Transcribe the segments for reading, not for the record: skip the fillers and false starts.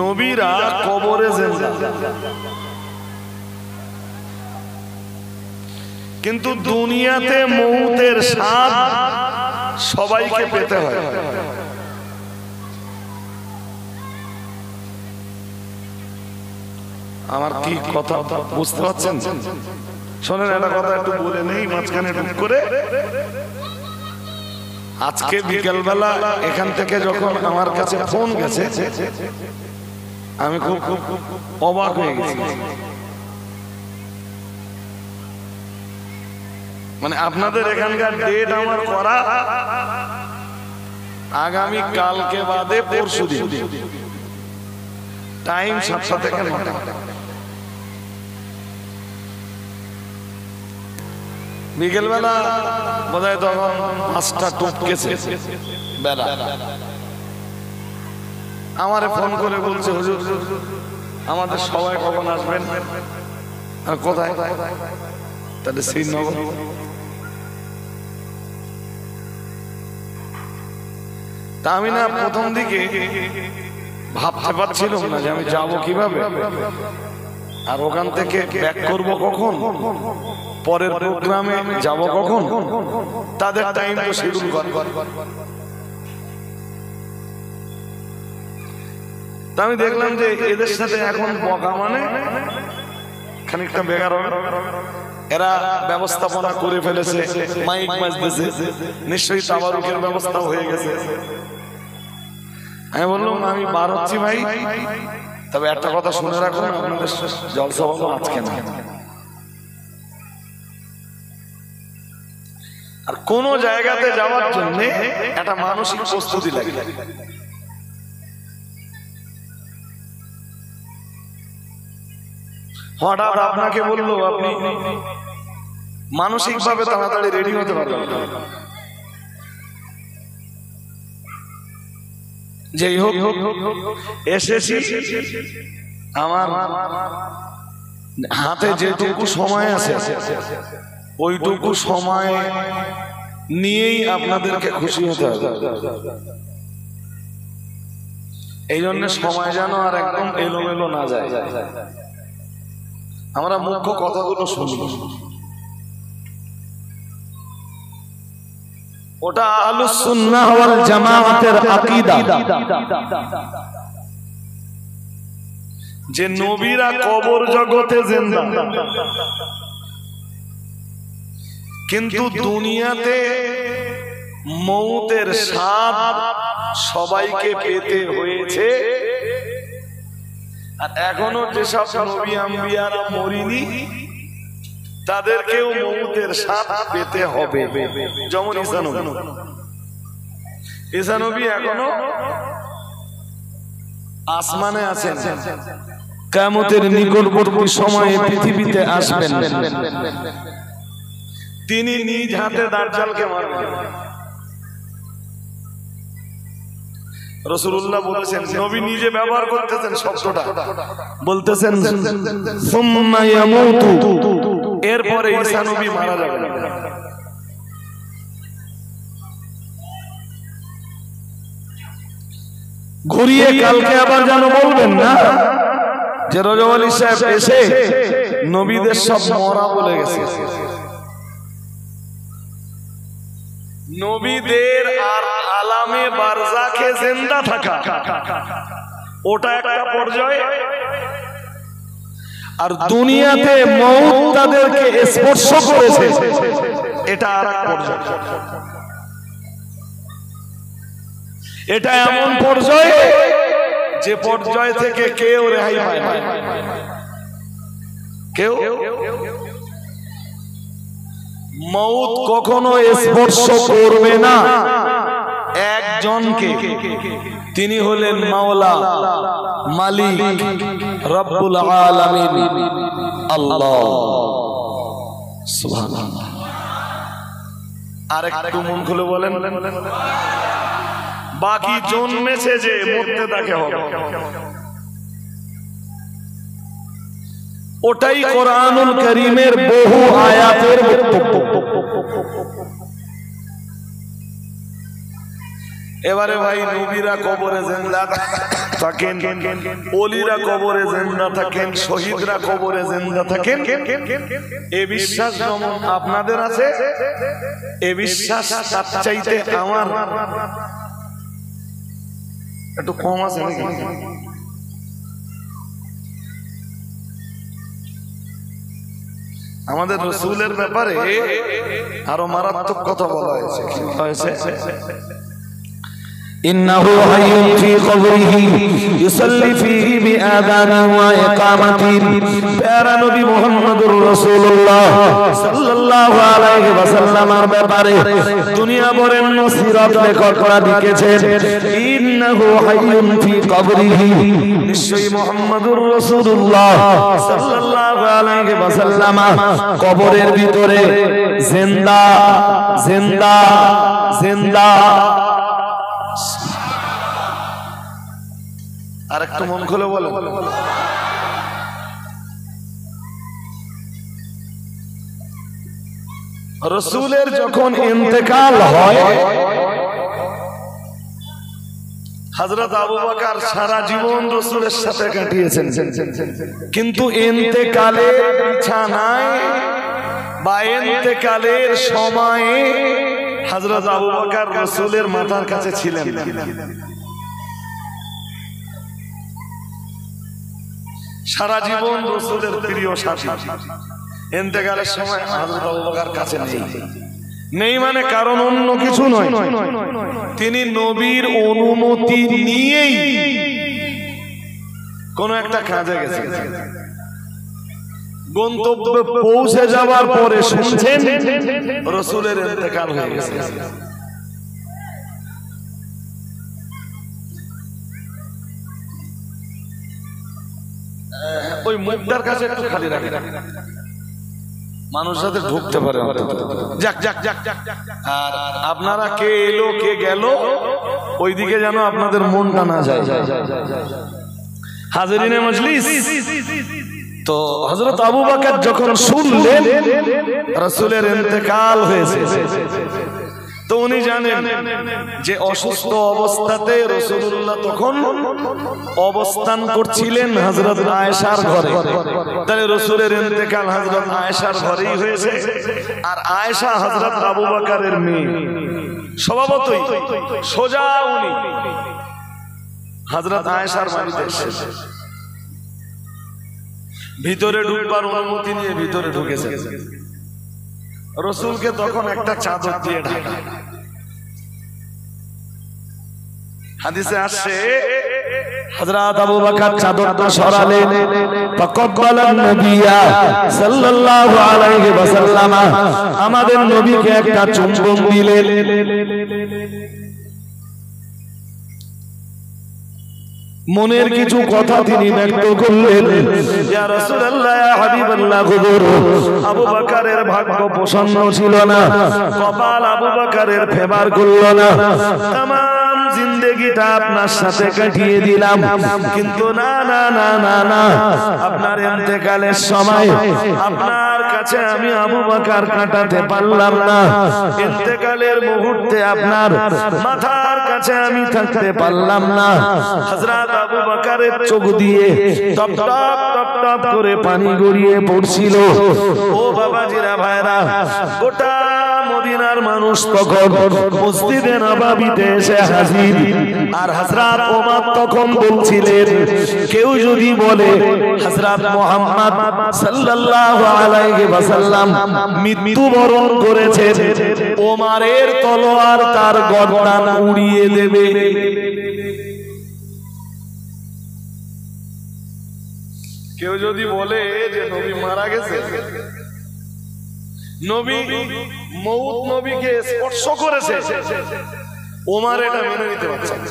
নবীরা কবরে জিন্দা, কিন্তু দুনিয়াতে মউতের স্বাদ সবাইকে পেতে হয়। আমার কি কথা বুঝতে পারছেন? শোনেন, একটা কথা একটু বলে নেই মাঝখানে ঢুক করে। আজকে বিকেলবেলা এখান থেকে যখন আমার কাছে ফোন গেছে, আমি খুব অবাক হয়ে গেছি। মানে আপনাদের এখানকার ডেট আমার করা আগামী কালকে বাদে পরশু দিন, টাইম 7টা থেকে 9টা। বিকেলবেলা বোধহয় তখন 5টা টপকেছে বেলা, আমারে ফোন করে বলছে, হুজুর আমাদের সবাই কখন আসবেন? আর কোথায়? তাহলে শ্রীনগর। তা আমি না প্রথম দিকে ভাবতে পারছিলাম না যে আমি যাব কিভাবে, আর ওখান থেকে ব্যাক করব কখন, পরের প্রোগ্রামে যাব কখন, তাদের টাইম তো শিডিউল করে। তা আমি দেখলাম যে এদের সাথে এখন বকা মানে খানিকটা বেকার হবে। এরা ব্যবস্থাপনা করে ফেলেছে, মাইক বাজতেছে, নিশ্চয়ই তাবারুকের ব্যবস্থা হয়ে গেছে। আমি বললাম আমি বার হচ্ছি ভাই, তবে একটা কথা শুনে রাখুন, আপনাদের জলসা হলো আজকে না। আর কোন জায়গাতে যাওয়ার জন্য একটা মানসিক প্রস্তুতি লাগে। হঠাৎ আপনাকে বললো আপনি মানসিক ভাবে তাড়াতাড়ি রেডি হতে পারবেন না। যেই হোক এসেছি, আমার হাতে যেটুকু সময় আছে ওইটুকু সময় নিয়েই আপনাদেরকে খুশি হতে হবে। এই জন্য সময় যেন আর একদম এলোমেলো না যায়, আমরা মুখ্য কথাগুলো শুনি। ওটা আহলুস সুন্নাহ ওয়াল জামাআতের আকীদা যে নবীরা কবর জগতে জিন্দা, কিন্তু দুনিয়াতে মউতের স্বাদ সবাইকে পেতে হয়েছে। আর এখনো যেসব নবী আম্বিয়ারা মরিনি তাদেরকেও মউতের স্বাদ পেতে হবে। যেমন ঈসা নবী এখনো আসমানে আছেন, কিয়ামতের নিকটবর্তী সময়ে পৃথিবীতে আসবেন, তিনি নিজ হাতে দাজ্জালকে মারবেন। রাসূলুল্লাহ বলেছেন, নবী নিজে ব্যবহার করতেছেন শব্দটা, বলতেছেন সুম্মা ইয়ামুতু, এরপরে ঈসা নবী মারা যাবেন। ঘুরিয়ে কালকে আবার যেন বলবেন না যে রজব আলী সাহেব এসে নবীদের সব মরা বলে গেছে। নবীদের আর আলামে বারজাখে জিন্দা থাকা ওটা একটা পর্যায়, আর দুনিয়াতে মউত তাদেরকে স্পর্শ করেছে এটা আরেক পর্যায়। এটা এমন পর্যায়ে যে পর্যায় থেকে কেউ রেহাই পায় না, কেউ মউত কখনো স্পর্শ করবে না একজনকে, তিনি হলেন মাওলা, মালিক, রব্বুল আলামিন আল্লাহ সুবহানাল্লাহ। আরেকটু মন খুলে বলেন, বাকি জন্মেছে যে মরতে তাকে হবে, ওটাই কোরআনুল কারীমের বহু আয়াতের বক্তব্য। এবারে ভাই নবীরা কবরে জিন্দা থাকেন, ওলিরা কবরে জিন্দা থাকেন, শহীদরা কবরে জিন্দা থাকেন, এ বিশ্বাস যেমন আপনাদের আছে, এ বিশ্বাস তার চাইতে আমার একটু কম আছে নাকি? আমাদের রাসূলের ব্যাপারে আরো মারাত্মক কথা বলা হয়েছে। কি হয়েছে? ইন্নাহু হাইয়ুন ফি কবরিহি ইউসাল্লি ফীহি বিআযানি ওয়া ইকামাতিন। প্যারা নবী মুহাম্মদুর রাসূলুল্লাহ সাল্লাল্লাহু আলাইহি ওয়াসাল্লামের ব্যাপারে দুনিয়া ভরের নসিরত লেখকরা লিখেছেন, ইন্নাহু হাইয়ুন ফি কবরিহি, নিশ্চয়ই মুহাম্মদুর রাসূলুল্লাহ সাল্লাল্লাহু আলাইহি ওয়াসাল্লাম কবরের ভিতরে জিন্দা জিন্দা জিন্দা। আর একটু মন খুলে বলো। রাসূলের যখন ইন্তেকাল হয়, হযরত আবু বকর সারা জীবন রাসূলের সাথে কাটিয়েছেন, কিন্তু ইন্তেকালের বিছানায় বা ইন্তেকালের সময়ে হযরত আবু বকর রাসূলের মাথার কাছে ছিলেন। সারা জীবন রাসূলের প্রিয় সাথী, ইন্তেকালের সময় হযরত আবু বকর কাছে নেই মানে কারণ অন্য কিছু নয়, তিনি নবীর অনুমতি নিয়েই কোন একটা কাজে গেছেন, গন্তব্যে পৌঁছে যাওয়ার পরে শুনছেন রাসূলের ইন্তেকাল হয়ে গেছে। ওই মুখটার কাছে একটু খালি রাখেন, মানুষ যাতে ঢুকতে পারে। যাক যাক যাক যাক। আর আপনারা কে এলো কে গেল ওইদিকে যেন আপনাদের মনটা না যায়। হাজিরিনে মজলিস, তো হযরত আবু বকর যখন শুনলেন রাসূলের ইন্তেকাল হয়েছে, তো উনি জানেন যে অসুস্থ অবস্থাতে রাসূলুল্লাহ তখন অবস্থান করছিলেন হযরত আয়েশার ঘরে। তাহলে রাসূলের ইন্তেকাল হযরত আয়েশার ঘরেই হয়েছে, আর আয়েশা হযরত আবু বকরের মেয়ে, স্বভাবতই সোজা উনি হযরত আয়েশার বাড়িতে এসেছেন। ভিতরে ঢুকবার অনুমতি নিয়ে ভিতরে ঢুকেছে। রাসূলকে তখন একটা চাদর দিয়ে ঢাকা। হাদিসে আসছে হযরত আবু বকর চাদরটা সরালেন, ফাকাব্বালান নবিয়্যা সাল্লাল্লাহু আলাইহি ওয়াসাল্লাম, আমাদের নবীকে একটা চুম্বন দিলেন। মনের কিছু কথা তিনি ব্যক্ত করলেন, ইয়া রাসূলুল্লাহ, ইয়া হাবিবাল্লাহ, হুজুর আবু বকরের ভাগ্য প্রসন্ন ছিল না, কপাল আবু বকরের ফেভার করল না, তাম জিন্দেগিটা আপনার সাথে কাটিয়ে দিলাম, কিন্তু না না না না না, আপনার ইন্তেকালের সময় আপনার কাছে আমি আবু বকর কাটাতে পারলাম না, ইন্তেকালের মুহূর্তে আপনার মাথার কাছে আমি থাকতে পারলাম না। হযরত আবু বকরের চোখ দিয়ে টপ টপ টপ টপ করে পানি গড়িয়ে পড়ছিল। ও বাবাজিরা ভাইরা, গোটা মদিনার মানুষ তখন মসজিদে নববীতে এসে হাজির, আর হযরত ওমর তখন বলছিলেন, কেউ যদি বলে হযরত মুহাম্মদ সাল্লাল্লাহু আলাইহি ওয়াসাল্লাম মৃত্যুবরণ করেছেন, ওমরের তলোয়ার তার গর্দান উড়িয়ে দেবে। কেউ যদি বলে যে নবী মারা গেছে, নবী মউত নবীকে স্পর্শ করেছে, ওমর এটা মেনে নিতে পারছে না।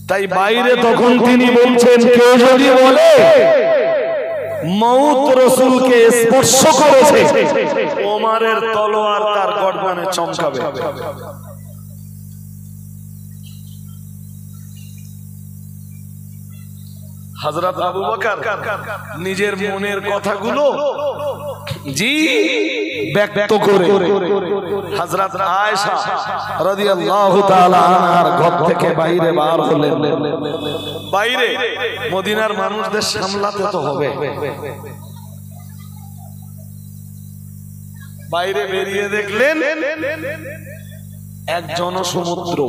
তাই বাইরে তখন তিনি বলছেন, কেউ যদি বলে মউত রাসূলকে স্পর্শ করেছে, ওমরের তলোয়ার তার গর্দানে চমকাবে। হযরত আবু বকর নিজের মনের কথাগুলো জি ব্যক্ত করে হযরত আয়েশা রাদিয়াল্লাহু তাআলা আনহার ঘর থেকে বাইরে বার হলেন। বাইরে মদিনার মানুষদের সামলাতে তো হবে। বাইরে বেরিয়ে দেখলেন এক জনসমুদ্র,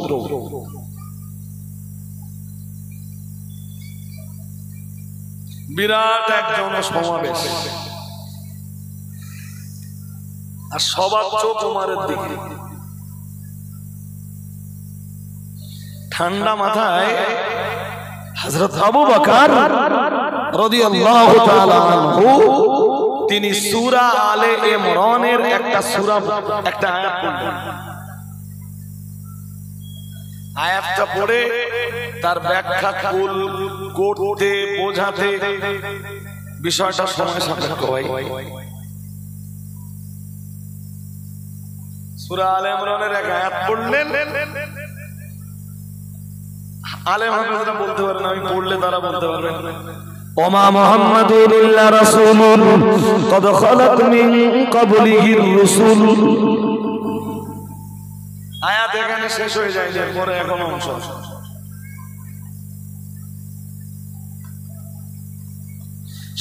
বিরাট এক জনসমাবেশ, আর সবার চোখ ওমরের দিকে। ঠান্ডা মাথায় হযরত আবু বকর রাদিয়াল্লাহু তাআলা আনহু তিনি সূরা আলে ইমরানের একটা আয়াত পড়লেন। আয়াতটা পড়ে তার ব্যাখ্যা করতে বোঝাতে বিষয়টা সময় সাপেক্ষ হয়। সূরা আলে ইমরানের এক আয়াত পড়লেন। আলেম হাফেজরা বলতে পারেন, আমি পড়লে তারা বলতে পারবেন। ওমা মুহাম্মাদুর ইল্লা রাসূলুন কদ খালাত মিন ক্বাবলিহির রাসূল। আয়াত এখানে শেষ হয়ে যায়, এরপরে এখন অংশ।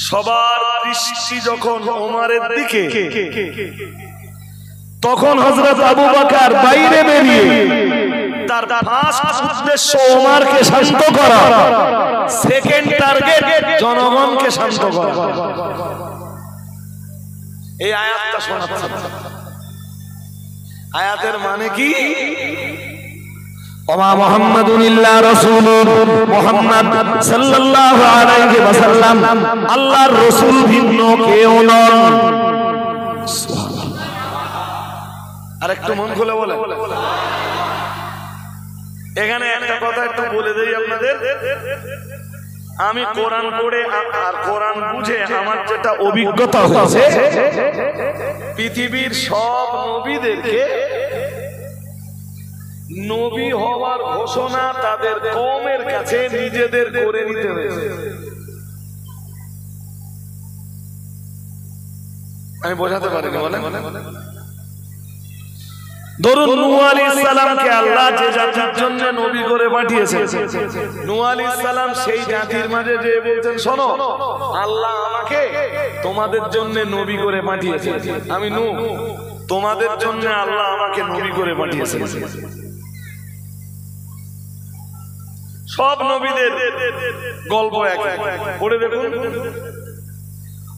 সবার দৃষ্টি যখন ওমরের দিকে, তখন হযরত আবু বকর বাইরে বেরিয়ে তার ফার্স্ট উদ্দেশ্য ওমরকে শান্ত করা, সেকেন্ড টার্গেট জনগণকে শান্ত করা। এই আয়াতটা শোনাচ্ছে। আয়াতের মানে কি? ওমা মুহাম্মাদুন ইল্লা রাসূলুন, মুহাম্মদ সাল্লাল্লাহু আলাইহি ওয়াসাল্লাম আল্লাহর রাসূল, ভিন্ন কেউ নন। আর একটু মন খুলে বলে। এখানে একটা কথা একটু বলে দেই আপনাদের। আমি কোরআন পড়ে আর কোরআন বুঝে আমার যেটা অভিজ্ঞতা হয়েছে, পৃথিবীর সব নবীদেরকে নবী হওয়ার ঘোষণা তাদের কওমের কাছে নিজেদের করে নিতে হয়েছে। আমি বোঝাতে পারিনি, বলেন। ধরুন নূহ আলাইহিস সালামকে আল্লাহ যে জাতির জন্য নবী করে পাঠিয়েছেন, নূহ আলাইহিস সালাম সেই জাতির মাঝে যে বলছেন, শোনো আল্লাহ আমাকে তোমাদের জন্য নবী করে পাঠিয়েছেন। আমি নূহ, তোমাদের জন্য আল্লাহ আমাকে নবী করে পাঠিয়েছেন। সব নবীদের গল্প এক, পড়ে দেখুন।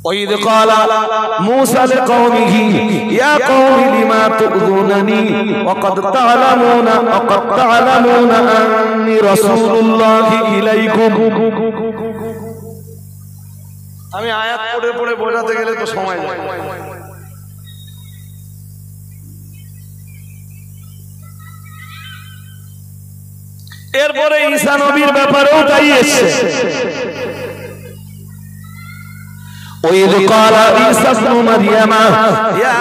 وَإِذْ قَالَ مُوسَى لِقَوْمِهِ يَا قَوْمِ لِمَ تُؤْذُونَنِي وَقَدْ تَعْلَمُونَ أَنِّي رَسُولُ اللَّهِ إِلَيْكُمْ। আমি আয়াত পড়ে পড়ে বোঝাতে গেলে তো সময় যায়। এরপরে ঈসা নবীর ব্যাপারেও তাই এসেছে। وإذ قال عيسى ابن مريم يا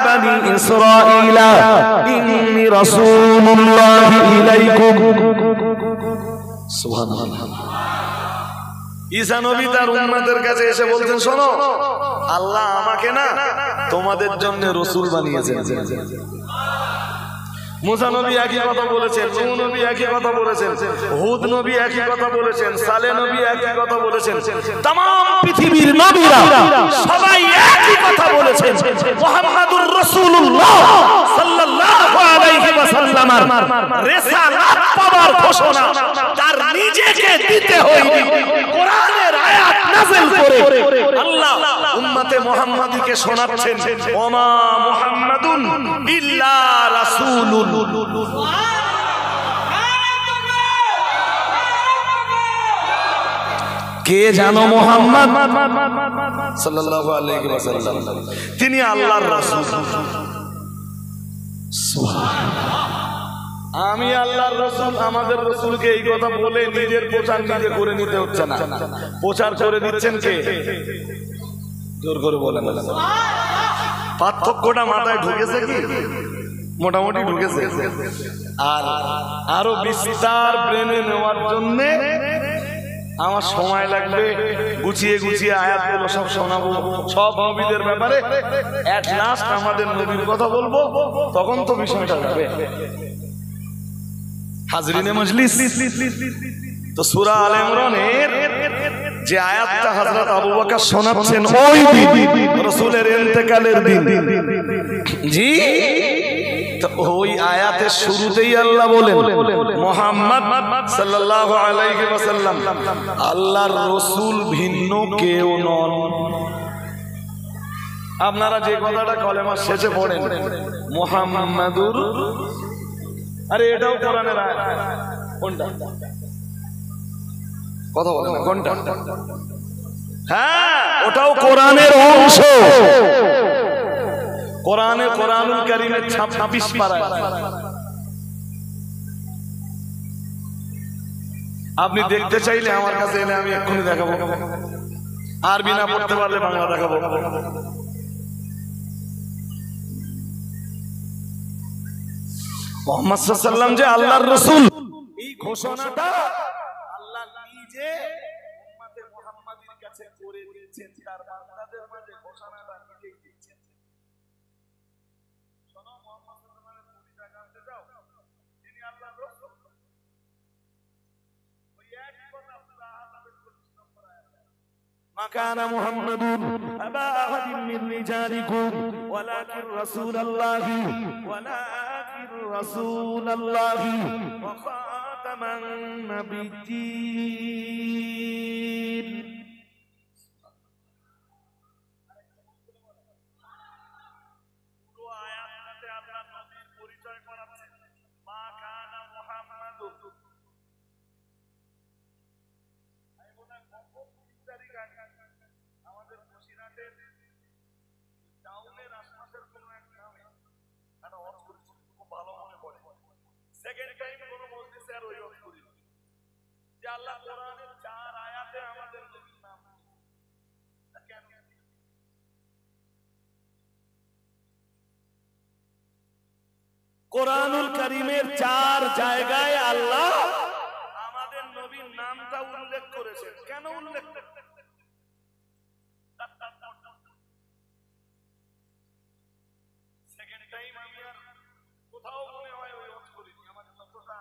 بني إسرائيل إني رسول الله إليكم। سبحان الله। ঈসা নবী তার উম্মতের কাছে এসে বলছেন, শোনো আল্লাহ আমাকে না তোমাদের জন্য রাসূল বানিয়েছেন। মুসা নবী একই কথা বলেছেন, নূহ নবী একই কথা বলেছেন, হুদ নবী একই কথা বলেছেন, সালেহ নবী একই কথা বলেছেন। तमाम পৃথিবীর নবীরা সবাই একই কথা বলেছেন, মুহাম্মাদুর রাসূলুল্লাহ সাল্লাল্লাহু আলাইহি ওয়াসাল্লামের রিসালাত পাওয়ার ঘোষণা তার নিজেকে দিতে হয়নি, কোরআনের আয়াত নাযিল করে আল্লাহ উম্মতে মুহাম্মাদীকে শোনাচ্ছেন, ওমা মুহাম্মাদুন ইল্লা রাসূলুন। কে জানো মুহাম্মদ সাল্লাল্লাহু আলাইহি ওয়াসাল্লাম, তিনি আল্লাহর রাসূল। আমি আল্লাহর রাসূল, আমাদের রাসূলকে এই কথা বলে নিজের প্রচার নিজে করে নিতে হচ্ছে না, প্রচার করে দিচ্ছেন কে? জোর করে বলেন। পার্থক্যটা মাথায় ঢুকেছে কি? মোটামুটি ঢুকেছে। আর আরো বিস্তার ব্রেনে নেওয়ার জন্য আমার সময় লাগবে, গুছিয়ে গুছিয়ে আয়াতগুলো সব শোনাবো সব নবীদের ব্যাপারে। এট লাস্ট আমাদের নবীর কথা বলবো, তখন তো বিষয়টা যাবে। হাজরিনে মজলিস, তো সূরা আলে ইমরানের যে আয়াতটা হযরত আবু বকর শোনাচ্ছেন ওই দিন রাসূলের ইন্তেকালের দিন, জি, তো ওই আয়াতের শুরুতেই আল্লাহ বলেন মুহাম্মদ সাল্লাল্লাহু আলাইহি ওয়াসাল্লাম আল্লাহর রাসূল, ভিন্ন কেউ নন। আপনারা যে কথাটা কলেমার শেষে পড়েন মুহাম্মাদুর, আরে এটাও কোরআনের আয়াত। কোনটা কথা বলেন না, কোনটা? হ্যাঁ, ওটাও কোরআনের অংশ। কোরআনুল কারীমের 26 পারা। আপনি দেখতে চাইলে আমার কাছে এলে আমি এক্ষুনি দেখাবো, আরবি না পড়তে পারলে বাংলা দেখাবো। মুহাম্মদ সাল্লাল্লাহু আলাইহি ওয়াসাল্লাম যে আল্লাহর রাসূল, এই ঘোষণাটা আল্লাহ নিজে উম্মতে মুহাম্মাদীর কাছে করে দিয়েছেন, তার বান্দাদের মাঝে ঘোষণাটা নিজেই দিয়েছেন। শোনো, মুহাম্মদ সাল্লাল্লাহু আলাইহি ওয়াসাল্লামের পরিচয় জানতে চাও, তিনি আল্লাহর রাসূল। ওই এক কথা সূরা আহজাবের 25 নম্বর আয়াত, মা কানা মুহাম্মাদুন আবা আহাদিন মিন রিজালিকুম ওয়ালাকিন রাসূলুল্লাহি রাসূলুল্লাহি ওয়া খাতামান নাবিয়্যিন। পুরো আয়াতটাতে আল্লাহ নবীর পরিচয় করাচ্ছেন, মা কানা মুহাম্মাদুন। আমি বললাম কত 30 তারিখ আগে আমাদের বসিরহাটের টাউনের আশপাশের কোনো এক গ্রামে একটা ওয়াজ করেছিল, খুব ভালো মনে পড়ে। সেকেন্ড টাইম কোনো মসজিদে আর ওই ওয়াজ করি যে আল্লাহ কোরআনের 4 আয়াতে আমাদের নবীর নাম কেন? কোরআনুল কারীমের 4 জায়গায় আল্লাহ আমাদের নবীর নামটা উল্লেখ করেছেন। কেন উল্লেখ করেছেন? সেকেন্ড টাইম আমি আর কোথাও মনে হয় ওই ওয়াজ করিনি, আমার যতটা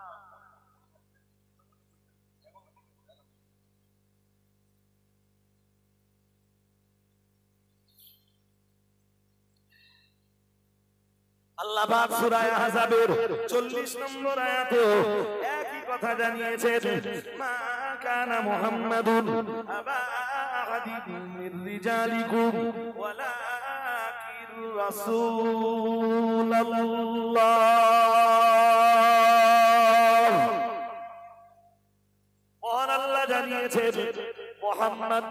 আল্লাহ পাক সূরা আহজাবের 40 নম্বর আয়াতে একই কথা জানিয়েছেন, মা কানা মুহাম্মাদুন আবা আহাদিন মির রিজালিকুম ওয়ালাকিন রাসূলুল্লাহ। মহান আল্লাহ জানিয়েছেন মুহাম্মদ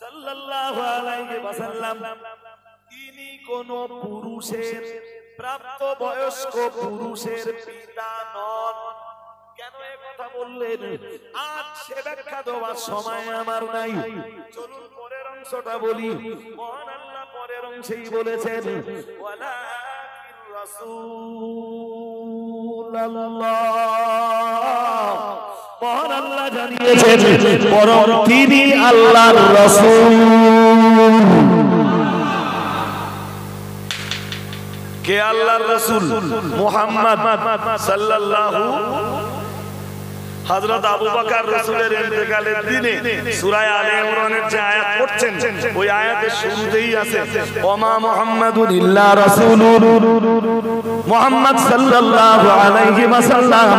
সাল্লাল্লাহু আলাইহি ওয়াসাল্লাম তিনি কোন পুরুষের, প্রাপ্ত বয়স্ক পুরুষের পিতা নন। কেন এই কথা বললেন? আজ সে ব্যাখ্যা দেওয়ার সময় আমার নাই, চলুন পরের অংশটা বলি। মহান আল্লাহ পরের অংশেই বলেছেন ওয়ালাকিন রাসূলুল্লাহ। মহান আল্লাহ জানিয়েছেন বরং তিনি আল্লাহর রাসূল। কে আল্লাহর রাসূল? মুহাম্মদ সাল্লাল্লাহু। হযরত আবু বকর রাসূলের ইন্তেকালের দিনে সূরা আলে ইমরানের যে আয়াত পড়ছেন, ওই আয়াতের শুরুতেই আছে ওমা মুহাম্মাদুন ইল্লা রাসূলুন। মুহাম্মদ সাল্লাল্লাহু আলাইহি ওয়াসাল্লাম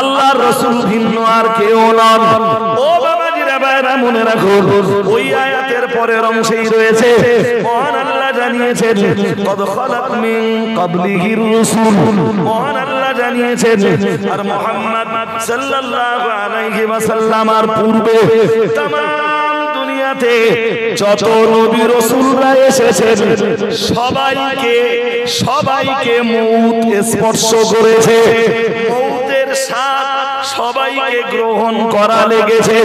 আল্লাহর রাসূল, ভিন্ন আর কেউ নন। ও বাবাজিরা ভাইরা মনে রাখুন, ওই আয়াতের পরের অংশেই রয়েছে মহান আল্লাহ জানিয়েছেন কদ খালাত মিন ক্বাবলিহির রাসূল। মহান আল্লাহ জানিয়েছেন আর মুহাম্মদ সাল্লাল্লাহু আলাইহি ওয়াসাল্লাম আর পূর্বে तमाम দুনিয়াতে যত নবী রাসূলরা এসেছেন সবাইকে মউত স্পর্শ করেছে, মউতের স্বাদ সবাইকে গ্রহণ করা লেগেছে।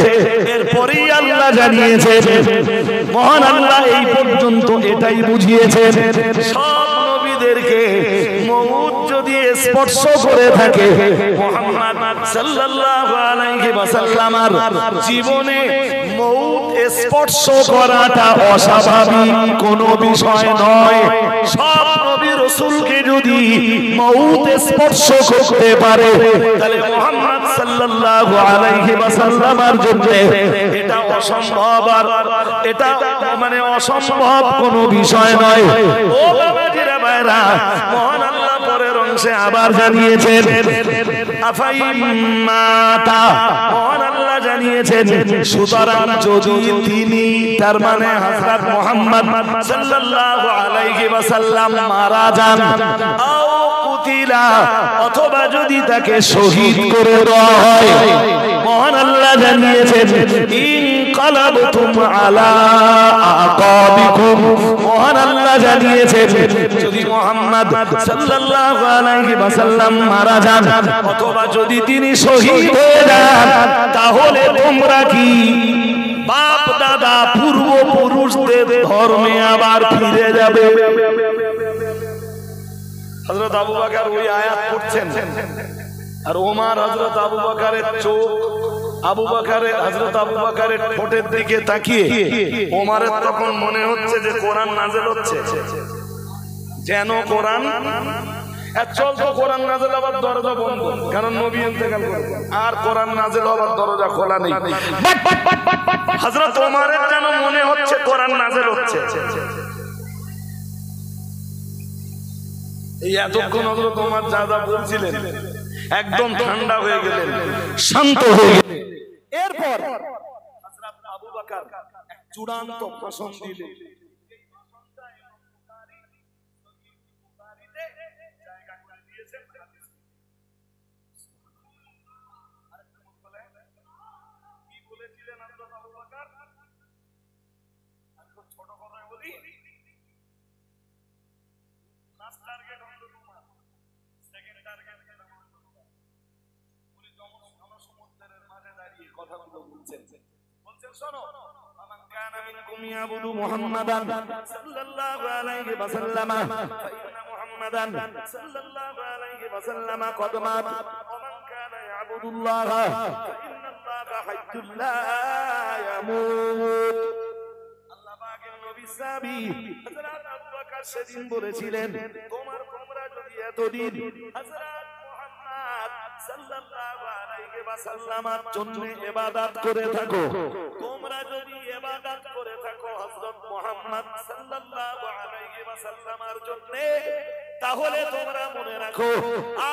এরপরেই আল্লাহ জানিয়েছেন, মহান আল্লাহ এই পর্যন্ত এটাই বুঝিয়েছেন সব নবীদেরকে মউত যদি স্পর্শ করে থাকে মুহাম্মদ সাল্লাল্লাহু আলাইহি ওয়াসাল্লামের জীবনে মউত স্পর্শ করাটা অস্বাভাবিক কোনো বিষয় নয়। সব নবী রাসূলকে যদি মউত স্পর্শ করতে পারে তাহলে মুহাম্মদ সাল্লাল্লাহু আলাইহি ওয়াসাল্লামের জন্য এটা অসম্ভব, আর এটা মানে অসম্ভব কোনো বিষয় নয়। ও বাবাজিরা ভাইরা, মহান আল্লাহ পরের অংশে আবার জানিয়েছেন আফাইমাতা, মহান আল্লাহ জানিয়েছেন সুতরাং যদি তিনি তার মানে হযরত মুহাম্মদ সাল্লাল্লাহু আলাইহি ওয়াসাল্লাম মারা যান আও কুতিলা, অথবা যদি তাকে শহীদ করে দেওয়া হয়, মহান আল্লাহ জানিয়েছেন ইনকালাবতুম আলা আকাবিকুম, মহান আল্লাহ জানিয়েছেন যদি মুহাম্মদ সাল্লাল্লাহু আলাইহি ওয়াসাল্লাম মারা যান অথবা যদি তিনি শহীদ হয়ে যান, তাহলে তোমরা কি বাপ দাদা পূর্বপুরুষদের ধর্মে আবার ফিরে যাবে? হযরত আবু বকর ওই আয়াত পড়ছেন, আর ওমর হযরত আবু বকরের চোখ হযরত আবু বকরের ঠোঁটের দিকে তাকিয়ে ওমরের তখন মনে হচ্ছে যে কোরআন নাযিল হচ্ছে, যেন কোরআন চলতো। কোরআন নাযিল হবার দরজা বন্ধ, কারণ নবী ইন্তেকাল করেছেন, আর কোরআন নাযিল হবার দরজা খোলা নেই। হযরত ওমরের যেন মনে হচ্ছে কোরআন নাযিল হচ্ছে। এই এতক্ষণ হযরত ওমর যা যা বলছিলেন একদম ঠান্ডা হয়ে গেলেন, শান্ত হয়ে গেলেন। এরপর হযরত আবু বকর এক চূড়ান্ত ভাষণ দিলেন। يعبد محمدا صلى الله عليه وسلم فإن محمدا صلى الله عليه وسلم قد مات ومن كان يعبد الله فإن الله حي لا يموت। আল্লাহ পাকের নবী সাহাবী হযরত আবু বকর সেদিন বলেছিলেন, তোমরা যদি এতদিন হযরত মুহাম্মদ সাল্লাল্লাহু আলাইহি ওয়াসাল্লামের জন্য ইবাদত করে থাকো, তোমরা যদি ইবাদত করে থাকো হযরত মুহাম্মদ সাল্লাল্লাহু আলাইহি ওয়াসাল্লামের জন্য, তাহলে তোমরা মনে রাখো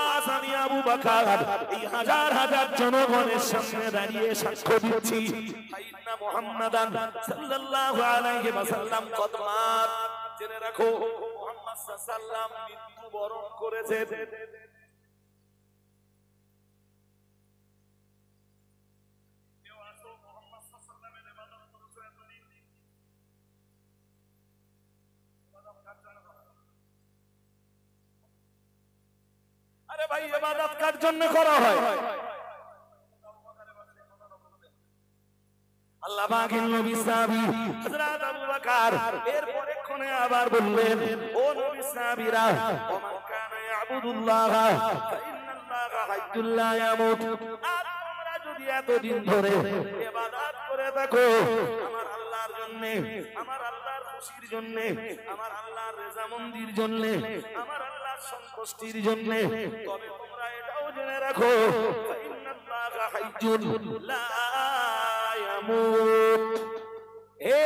আজ আমি আবু বকর এই হাজার হাজার জনগণের সামনে দাঁড়িয়ে সাক্ষ্য দিচ্ছি, ইন্না মুহাম্মাদান সাল্লাল্লাহু আলাইহি ওয়াসাল্লাম কদ মাত, জেনে রাখো মুহাম্মদ সাল্লাল্লাহু আলাইহি ওয়াসাল্লাম মৃত্যুবরণ করেছেন। ভাই ইবাদত কার জন্য করা হয়? আল্লাহ পাকের নবী সাহাবী হযরত আবু বকর এরপর এক্ষণে আবার বললেন, ও নবী সাহাবীরা, ওমান কানা ইয়াবুদুল্লাহ ফাইন্নাল্লাহা হাইয়্যুল লা ইয়ামুত, আর তোমরা যদি এতদিন ধরে ইবাদত করে থাকো আমার আল্লাহর জন্য, আমার আল্লাহর খুশির জন্য, আমার আল্লাহর রেজামন্দির জন্য, আমার আল্লাহর সন্তুষ্টির জন্য, তবে তোমরা এটাও জেনে রাখো ফাইন্নাল্লাহা হাইয়্যুল লা ইয়ামুত। হে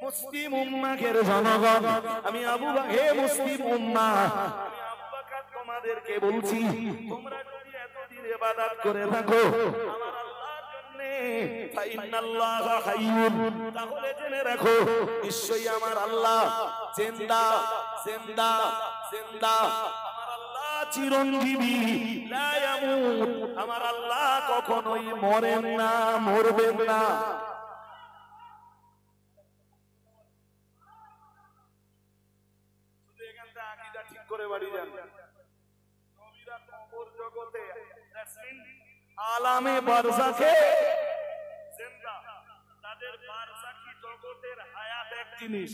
মুসলিম উম্মাহের জনগণ, আমি আবু বকর, হে মুসলিম উম্মাহ, আমি আবু বকর তোমাদেরকে বলছি, তোমরা যদি এতদিন ইবাদত করে থাকো আমার আল্লাহর জন্য ফাইন্নাল্লাহা হাইয়্যুন, তাহলে জেনে রাখো নিশ্চয়ই আমার আল্লাহ জিন্দা জিন্দা জিন্দা, আমার আল্লাহ চিরঞ্জীবী, লা ইয়ামুত, আমার আল্লাহ কখনোই মরেন না, মরবেন না। শুধু এখানটা আকীদা ঠিক করে বাড়ি যান। নবীরা কবর জগতে আলামে বারজাখে জিন্দা, তাদের বারজাখী জগতের হায়াত এক জিনিস,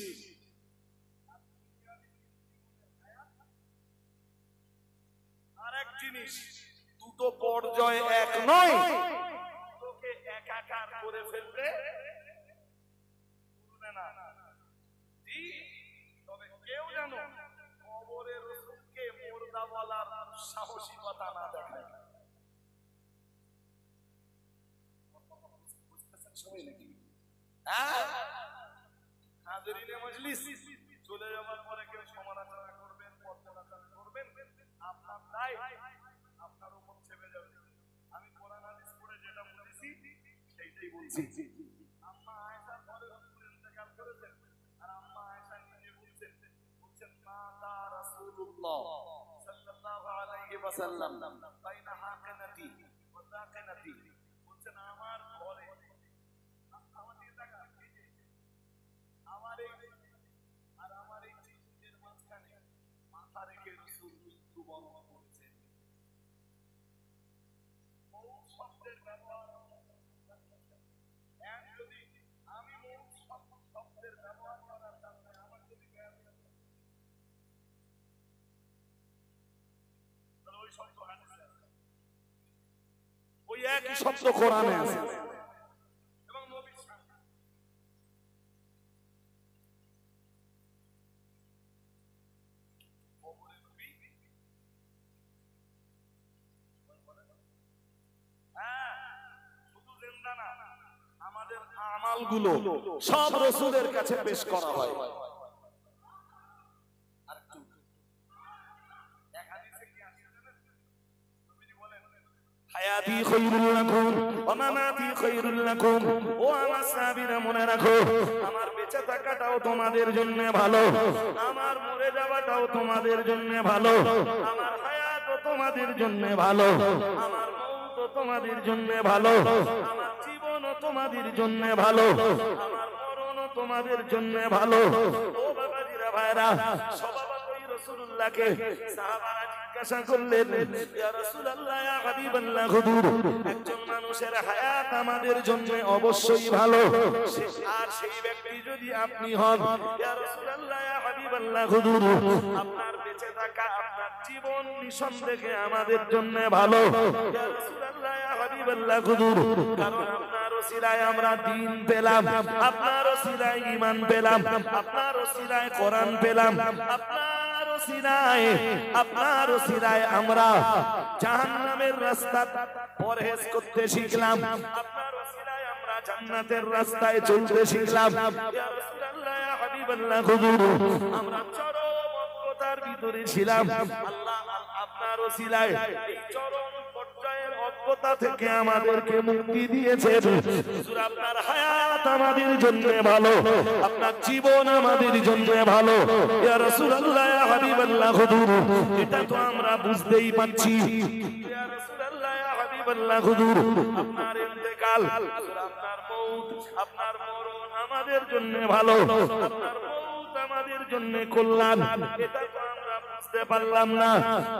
জিনিস, দুটো পর্যায় এক নয়, তোকে একাকার করে ফেললে ভুলবে না। জি, তবে কেউ জানো কবরের রসুলকে মুর্দা বলার সাহসিকতা না দেখায়। হাজিরিনে মজলিস চলে যাওয়ার পরে কেউ সমালোচনা করবেন, পর্যালোচনা করবেন, আপনার দায় আপনার উপর চেপে যাবে। আমি কোরআন হাদিস পড়ে যেটা বলেছি সেইটাই বলছি। আম্মা আয়েশার পরে রাসূল ইন্তেকাল করেছেন, আর আম্মা আয়েশা নিজে বলছেন মাতা রাসূলুল্লাহ সাল্লাল্লাহু আলাইহি ওয়াসাল্লাম বাইনা হাকানাতি ওয়া তাকানাতি, বলছেন আমার ঘরে আমার দিকে তাকা, আমার এই চিঠির মাঝখানে মাথা রেখে রাসূল মৃত্যুবরণ করেছেন। মৌত শব্দের ব্যবহার, যদি আমি মৌত শব্দের ব্যবহার করার কারণে আমার যদি ওই শব্দ হাদিসে আছে, ওই একই শব্দ কোরআনে আছে এবং নবীর সামনে। আমাদের আমালগুলো সব রাসূলের কাছে পেশ করা হয়। হায়াতি খায়রুল লাকুম ওয়া মামাতি খায়রুল লাকুম, ও আমার সাহাবীরা মনে রাখো, আমার বেঁচে থাকাটাও তোমাদের জন্য ভালো, আমার মরে যাওয়াটাও তোমাদের জন্য ভালো, আমার হায়াতও তোমাদের জন্য ভালো, আমার মওতও তোমাদের জন্য ভালো, আমার জীবনও তোমাদের জন্য ভালো, আমার মরণও তোমাদের জন্য ভালো। ও বাবাজিরা ভাইরা, স্বভাবতই রাসূলুল্লাহকে সাহাবারা জিজ্ঞাসা করলেন, ইয়া রাসূলুল্লাহ, ইয়া হাবিবাল্লাহ, হুজুর, একজন মানুষের হায়াত আমাদের জন্য অবশ্যই ভালো, আর সেই ব্যক্তি যদি আপনি হন, ইয়া রাসূলুল্লাহ, ইয়া হাবিবাল্লাহ, হুজুর, আপনার বেঁচে থাকা, আপনার জীবন নিঃসন্দেহে আমাদের জন্য ভালো, ইয়া রাসূলুল্লাহ, ইয়া হাবিবাল্লাহ, হুজুর, কারণ আপনার ওসিলায় আমরা দ্বীন পেলাম, আপনার ওসিলায় ঈমান পেলাম, আপনার ওসিলায় কোরআন পেলাম, আপনার ওসিলায় আমরা জাহান্নামের রাস্তা পরহেজ করতে শিখলাম, আপনার ওসিলায় আমরা জান্নাতের রাস্তায় চলতে শিখলাম। ইয়া রাসূলুল্লাহ, ইয়া হাবিবাল্লাহ, হুজুর, আমরা চরম অজ্ঞতার ভিতরে ছিলাম, আল্লাহ আপনার ওসিলায় এই চরম পর্যায়ের অজ্ঞতা থেকে আমাদেরকে মুক্তি দিয়েছেন। হুজুর, আপনার হায়াত আমাদের জন্য ভালো, আপনার জীবন আমাদের জন্য ভালো। ইয়া রাসূলুল্লাহ, ইয়া হাবিবাল্লাহ, হুজুর, এটা তো আমরা বুঝতেই পারছি। ইয়া রাসূলুল্লাহ, ইয়া হাবিবাল্লাহ, হুজুর, আপনার ইন্তেকাল, আপনার মওত, আপনার মরণ আমাদের জন্য ভালো, আপনার মওত আমাদের জন্য কল্যাণ, এটা তো আমরা বুঝতে পারলাম না।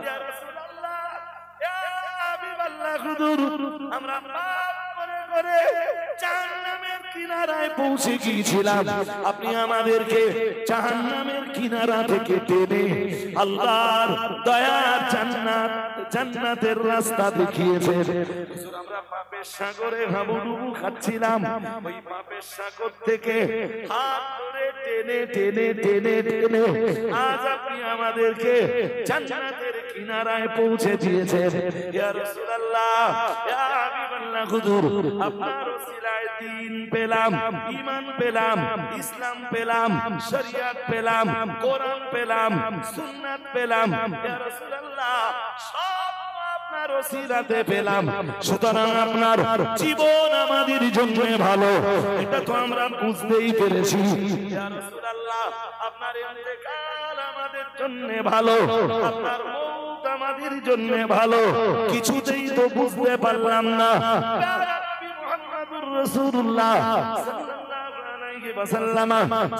ইয়া রাসূলুল্লাহ, ইয়া হাবিবাল্লাহ, হুজুর, আমরা পাপ করে জাহান্নামের কিনারায় পৌঁছে গিয়েছিলাম, আপনি আমাদেরকে জাহান্নামের কিনারা থেকে টেনে আল্লাহর দয়ার জান্নাতের রাস্তা দেখিয়েছেন। আমরা পাপের সাগরে হাবুডুবু খাচ্ছিলাম, ওই পাপের সাগর থেকে হাত ধরে টেনে টেনে টেনে টেনে আজ আপনি আমাদেরকে জান্নাতের কিনারায় পৌঁছে দিয়েছেন। ইয়া রাসূলুল্লাহ, ইয়া হাবিবাল্লাহ, হুজুর, আপনার ওসিলায় দ্বীন পেলাম, ঈমান পেলাম, ইসলাম পেলাম, শরিয়ত পেলাম, কোরআন পেলাম, সুন্নাত পেলাম। ইয়া রাসূলুল্লাহ, সব আপনার ওসিলাতে পেলাম, সুতরাং আপনার জীবন আমাদের জন্য ভালো, এটা তো আমরা বুঝতেই পেরেছি। ইয়া রাসূলুল্লাহ, আপনার ইন্তেকাল আমাদের জন্য ভালো, আপনার মওত আমাদের জন্য ভালো, কিছুতেই তো বুঝতে পারলাম না। মুহাম্মাদুর রাসূলুল্লাহ সাল্লাল্লাহু আলাইহি ওয়াসাল্লাম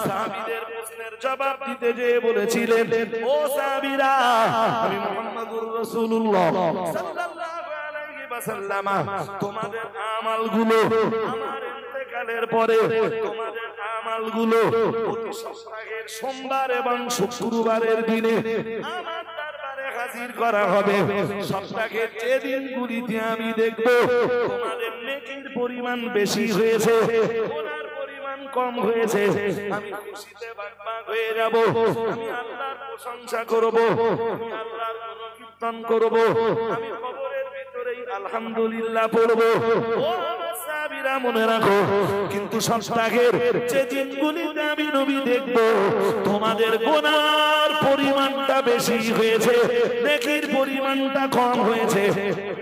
সাহাবীদের প্রশ্নের জবাব দিতে যেয়ে বলেছিলেন, ও সাহাবীরা, আমি মুহাম্মাদুর রাসূলুল্লাহ সাল্লাল্লাহু আলাইহি ওয়াসাল্লাম তোমাদের আমলগুলো আমার ইন্তেকালের পরে, তোমাদের আমলগুলো প্রতি সপ্তাহের সোমবার এবং শুক্রবারের দিনে আমার দরবারে হাজির করা হবে। সপ্তাহের যে দিনগুলিতে আমি দেখব তোমাদের নেকির পরিমাণ বেশি হয়েছে, গুনার পরিমাণ কম হয়েছে, আমি খুশিতে বাগবাগ হয়ে যাব। আমি আল্লাহর প্রশংসা করব, আমি আল্লাহর গুণকীর্তন করব, আমি কবরের ভিতরেই আলহামদুলিল্লাহ পড়ব। ও আমার সাহাবীরা মনে রাখো, কিন্তু সপ্তাহের যে দিনগুলিতে আমি নবী দেখব তোমাদের গুনার পরিমাণটা বেশি হয়েছে, নেকির পরিমাণটা কম হয়েছে।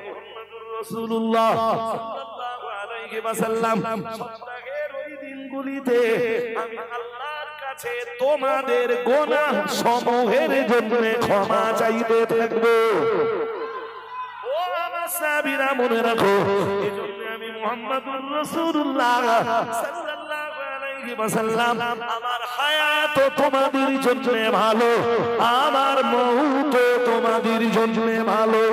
মুহাম্মদুর রাসূলুল্লাহ সাল্লাল্লাহু আলাইহি ওয়াসাল্লাম সপ্তাহের ওই দিনগুলিতে আমি আল্লাহর কাছে তোমাদের গুনাহ সমূহের জন্য ক্ষমা চাইতে থাকব। ও আমার সাহাবীরা মনে রাখো, এজন্য আমি মুহাম্মদুর রাসূলুল্লাহ সাল্লাল্লাহু আলাইহি ওয়াসাল্লাম আমার হায়াত তোমাদের জন্য ভালো, আমার মউত তোমাদের জন্য ভালো।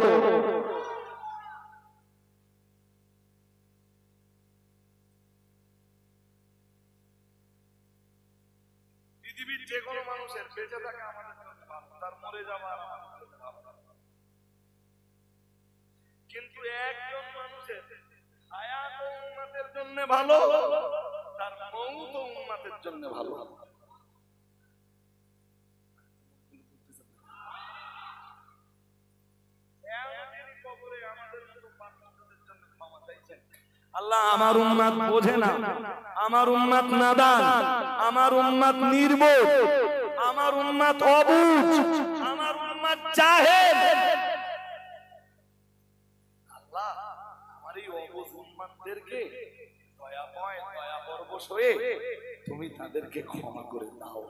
পৃথিবীর যে কোনো মানুষের বেঁচে থাকা আমাদের জন্য ভালো, তার মরে যাওয়া আমাদের জন্য ভালো। কিন্তু একজন মানুষের হায়াত উম্মতের জন্য ভালো, তার মউত উম্মতের জন্য ভালো। আল্লাহ আমার উম্মত বোঝে না, আমার উম্মত নাদান, আমার উম্মত নির্বোধ, আমার উম্মত অবুঝ, আমার উম্মত জাহেল। আল্লাহ আমার এই অবুঝ উম্মতদেরকে দয়াময়, দয়া পরবশ হয়ে তুমি তাদেরকে ক্ষমা করে দাও।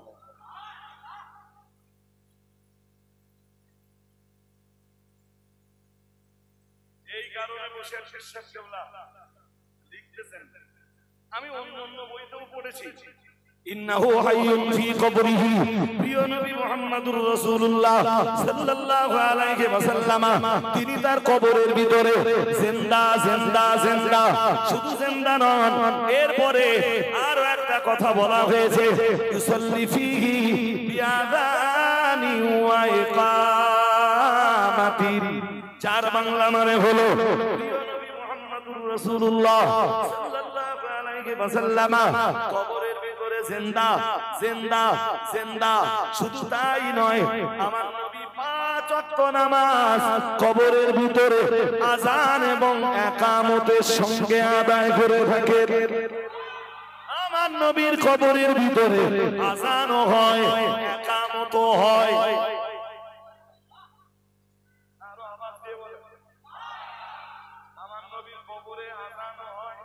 এই কারণে বসে শেষ কেবলা লিখতেছেন, আমি অন্য বইতেও পড়েছি, ইন্নাহু হাইয়ুন ফি কবরিহি, প্রিয় নবী মুহাম্মদুর রাসূলুল্লাহ সাল্লাল্লাহু আলাইহি ওয়াসাল্লাম তিনি তার কবরের ভিতরে জিন্দা জিন্দা জিন্দা, শুধু জিন্দা নন, এরপরে আরো একটা কথা বলা হয়েছে, ইউসাল্লি ফিহি বিআযানি ওয়া ইকামাতিন। চার বাংলা মানে হলো প্রিয় নবী মুহাম্মদুর রাসূলুল্লাহ সাল্লাল্লাহু আলাইহি ওয়াসাল্লাম কবরের ভিতরে জিন্দা জিন্দা জিন্দা, শুধু তাই নয়, আমার নবী 5 ওয়াক্ত নামাজ কবরের ভিতরে আযান এবং ইকামতের সঙ্গে আদায় করে থাকেন। আমার নবীর কবরের ভিতরে আযানও হয়, ইকামতও হয়। আমার নবীর কবরে আযানও হয়,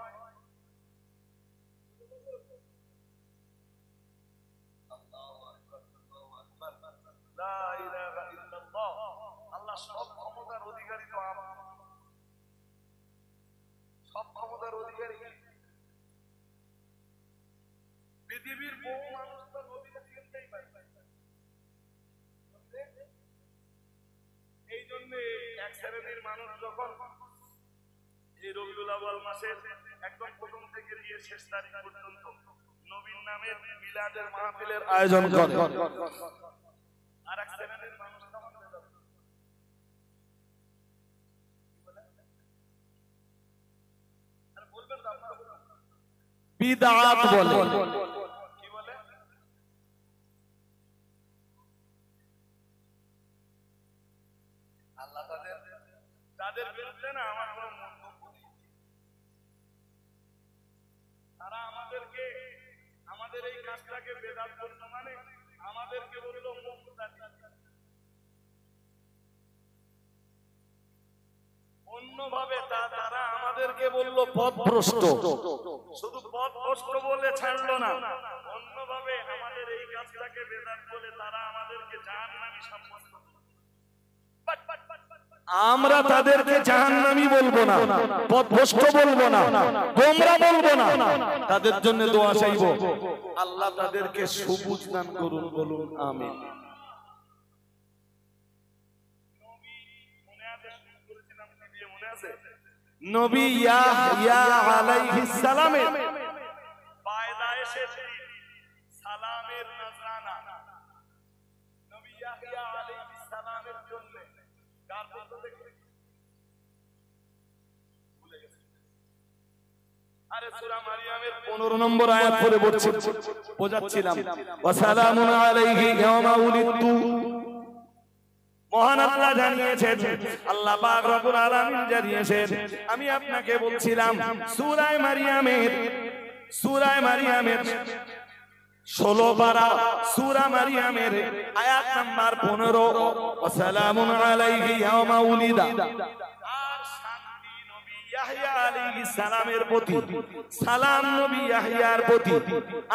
লা ইলাহা ইল্লাল্লাহ। আল্লাহ সব ক্ষমতার অধিকারী, তো সব ক্ষমতার অধিকারী। পৃথিবীর বহু মানুষ তো নবীকে চিনতেই পারে না। এই জন্য এক শ্রেণীর মানুষ যখন এই রবিউল আউয়াল মাসের একদম প্রথম থেকে দিয়ে শেষ তারিখ পর্যন্ত নবীর নামের মিলাদের মাহফিলের আয়োজন করে, আর এক শ্রেণীর মানুষ বিদআত বলে। কি বলে? আল্লাহ তাদের বিরুদ্ধে না আমার কোনো মন্তব্য নেই। তারা আমাদেরকে, আমাদের এই কাজটাকে বেদাত করতে মানে আমাদেরকে বললো মুবতাদি, অন্যভাবে তারা আমাদেরকে বললো পথভ্রষ্ট। শুধু পথভ্রষ্ট বলে ছাড়লো না, অন্যভাবে আমাদের এই কাজটাকে বেদাত বলে তারা আমাদেরকে জাহান্নামী সাব্যস্ত করলো। আমরা তাদেরকে জাহান্নামী বলবো না, পথভ্রষ্ট বলবো না, গোমরা বলবো না, তাদের জন্য দোয়া চাইবো, আল্লাহ তাদেরকে সবুজ দান করুন, বলুন আমিন। নবী ইয়াহইয়া আলাইহিস সালামের পায়দায়েশে সালামের নজরানা, নবী ইয়াহইয়া আলাইহিস সালামের জন্য আরে সূরা মারিয়ামের 15 নম্বর আয়াত পড়ে বোঝাচ্ছিলাম ওয়া সালামুন আলাইহি ইয়াওমা উলিদতু। মহান আল্লাহ জানিয়েছেন, আল্লাহ পাক রব্বুল আলামিন জানিয়েছেন, আমি আপনাকে বলছিলাম সূরা মারিয়ামের 16 পারা সূরা মারিয়ামের আয়াত নাম্বার 15 ওয়া সালামুন আলাইহি ইয়াওমা উলিদা। ইয়াহইয়া আলাইহিস সালামের প্রতি সালাম নবী ইয়াহইয়ার প্রতি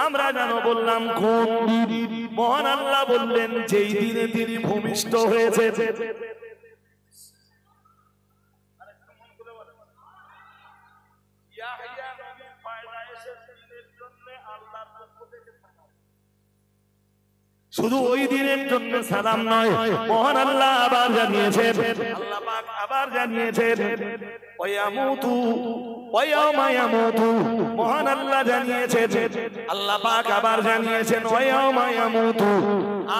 আমরা জানো বললাম কোন দিন? মহান আল্লাহ বললেন যেই দিনে তিনি ভূমিষ্ঠ হয়েছে। ইয়াহইয়া নবীর পয়দায়েশের দিনের জন্য আল্লাহর পক্ষ থেকে শুধু ওই দিনের জন্য সালাম নয়, মহান আল্লাহ আবার জানিয়েছেন, আল্লাহ পাক আবার জানিয়েছেন ওয়ায়ামুতু ওয়ায়ামা ইয়ামুতু। মহান আল্লাহ জানিয়েছেন, আল্লাহ পাক আবার জানিয়েছেন ওয়ায়ামা ইয়ামুতু।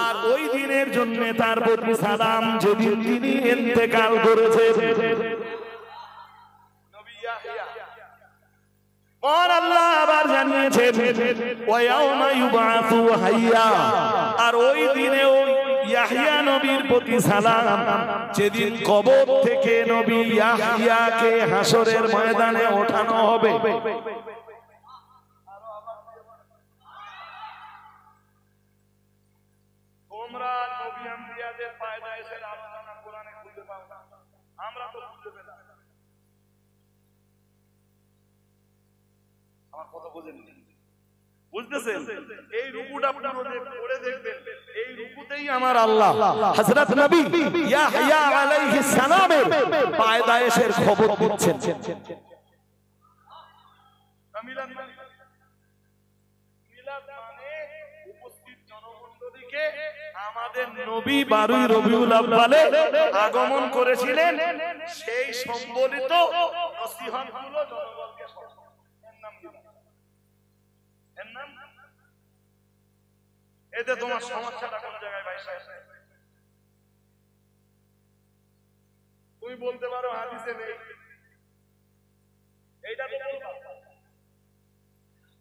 আর ওই দিনের জন্য তার প্রতি সালাম যেদিন তিনি ইন্তেকাল করেছেন। নবী ইয়াহইয়া মহান আল্লাহ আবার জানিয়েছেন ওয়ায়াউমা ইউবাসু হাইয়া। আর ওই দিনে ওই ইয়াহইয়া নবীর প্রতি সালাম যেদিন কবর থেকে নবী ইয়াহইয়াকে হাসরের ময়দানে ওঠানো হবে। তোমরা নবী আম্বিয়াদের পয়দায়েশের আলোচনা কোরআনে খুঁজে পাও না, আমরা তো খুঁজে পেলাম। বুঝতেছেন? এই রুকুটা পড়ে দেখবেন, এই রুকুতেই আমার আল্লাহ হযরত নবী ইয়াহইয়া আলাইহিস সালামের পয়দায়েশের খবর দিচ্ছেন। মিলাদ মানে উপস্থিত জনমণ্ডলীকে আমাদের নবী 12 রবিউল আউয়ালে আগমন করেছিলেন, সেই সম্বলিত নসিহতগুলো জনগণকে এতে তোমার সমস্যাটা কোন জায়গায় ভাই সাহেব? তুমি বলতে পারো হাদিসে নেই, এইটা তো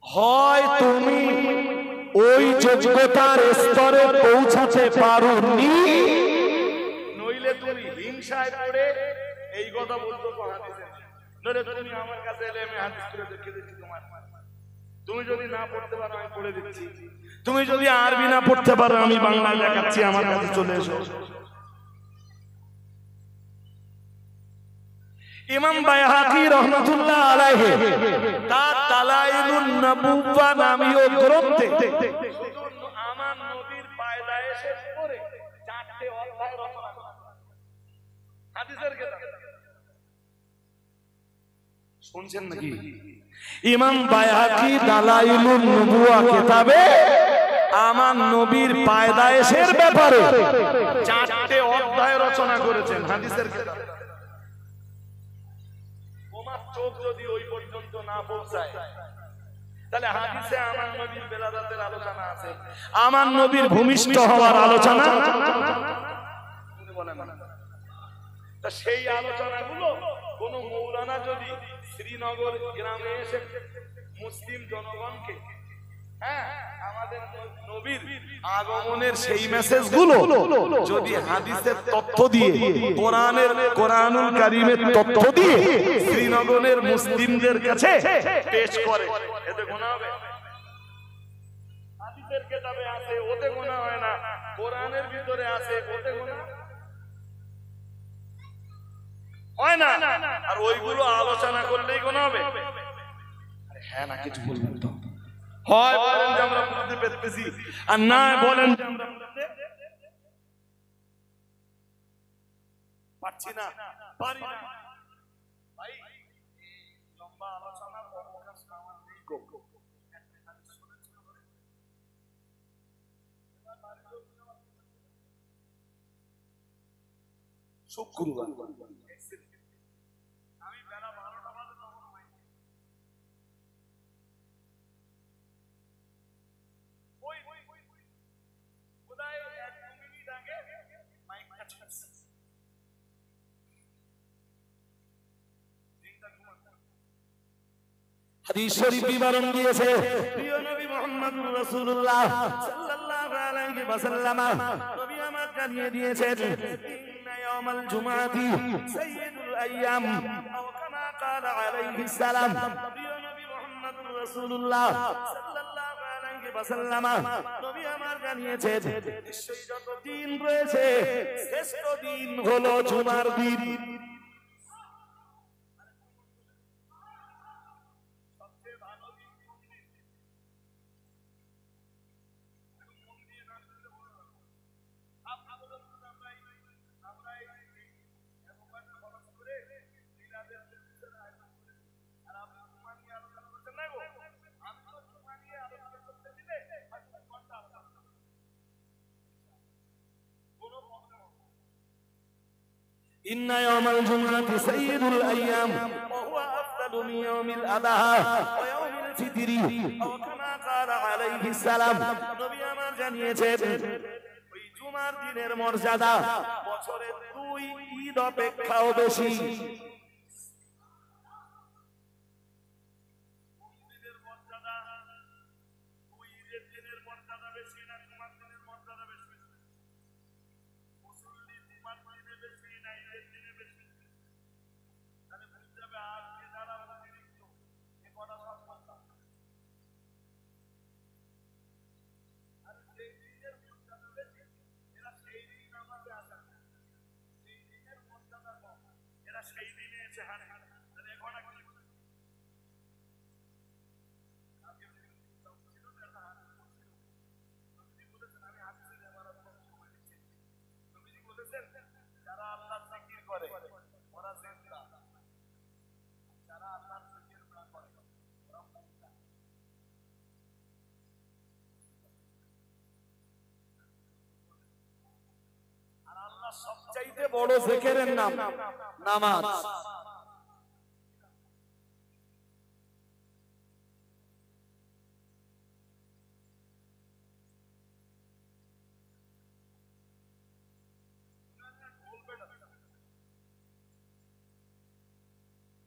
হয় তুমি ওই যোগ্যতার স্তরে পৌঁছাতে পারোনি, নইলে তুমি হিংসায় পড়ে এই কথা বলতো হাদিসে। নইলে তুমি আমার কাছে এলে আমি হাদিস করে দেখিয়ে দিচ্ছি তোমার। তুমি যদি না পড়তে পারো আমি পড়ে দিচ্ছি, তুমি যদি আরবি না পড়তে পারো আমি বাংলা লেখাচ্ছি, আমার কাছে চলে এসো। ইমাম বাইহাকি রাহমাতুল্লাহ আলাইহি তার দালাইলুন নবুওয়া নামীয় গ্রন্থে আমার নবীর পয়দায়েশের পরে 4টে অধ্যায় রচনা করেছেন। হাদিসের কিতাব শুনছেন নাকি? ইমাম বাইহাকি দালাইলুন নবুওয়া কিতাবে আমার নবীর পয়দায়েশের ব্যাপারে 4টে অধ্যায় রচনা করেছেন হাদিসের কিতাবে। তোমার চোখ যদি ওই পর্যন্ত না পৌঁছায় তাহলে হাদিসে আমার নবীর বেলাদাতের আলোচনা আছে, আমার নবীর ভূমিষ্ঠ হওয়ার আলোচনা বলে না। তা সেই আলোচনাগুলো কোন মৌলানা যদি শ্রীনগর গ্রামে এসে মুসলিম জনগণকে আমাদের নবীর আগমনের সেই মেসেজগুলো যদি হাদিসের তথ্য দিয়ে কোরআনুল কারীমের তথ্য দিয়ে শ্রীনগরের মুসলিমদের কাছে পেশ করে, এতে গুনাহ হবে? হাদিসের কিতাবে আছে, ওতে গুনাহ হয় না। কোরআনের ভিতরে আছে, ওতে গুনাহ হয় না। আর ওইগুলো আলোচনা করলেই গুনাহ হবে? হ্যাঁ না, কিছু বলবেন তো? হয় বলেন যে আমরা বুঝতে পেরেছি, আর না বলেন যে আমরা বুঝতে পারছি না, পারি না। ভাই লম্বা আলোচনা অবকাশ আমার নেই গো। শুক্রবার আমি বেলা 12টা বাজে তখন হাদিস শরীফ বিবরণ দিয়েছে প্রিয় নবী মুহাম্মদুর রাসূলুল্লাহ সাল্লাল্লাহু আলাইহি ওয়াসাল্লাম নবী আমার জানিয়ে দিয়েছেন ইন্না ইয়াউমাল জুমআতি সাইয়্যিদুল আইয়াম আও কামা ক্বালা আলাইহিস সালাম প্রিয় নবী মুহাম্মদুর রাসূলুল্লাহ সাল্লাল্লাহু আলাইহি ওয়াসাল্লাম নবী আমার জানিয়েছেন নিশ্চয়ই যত দিন রয়েছে শ্রেষ্ঠ দিন হলো জুমার দিন। إن يوم الجمعة سيد الأيام وهو أفضل من يوم الأضحى ويوم الفطر أو كما قال عليه السلام নবী আমার জানিয়েছেন ওই জুমার দিনের মর্যাদা বছরের 2 ঈদ অপেক্ষাও বেশি। সেই দিনে এসে হারে তাহলে এখন যারা আল্লাহর জিকির করে ওরা জিন্দা, যারা আল্লাহর জিকির না করে ওরা মুর্দা। আর আল্লাহ সবচাইতে বড় জিকিরের নাম নামাজ।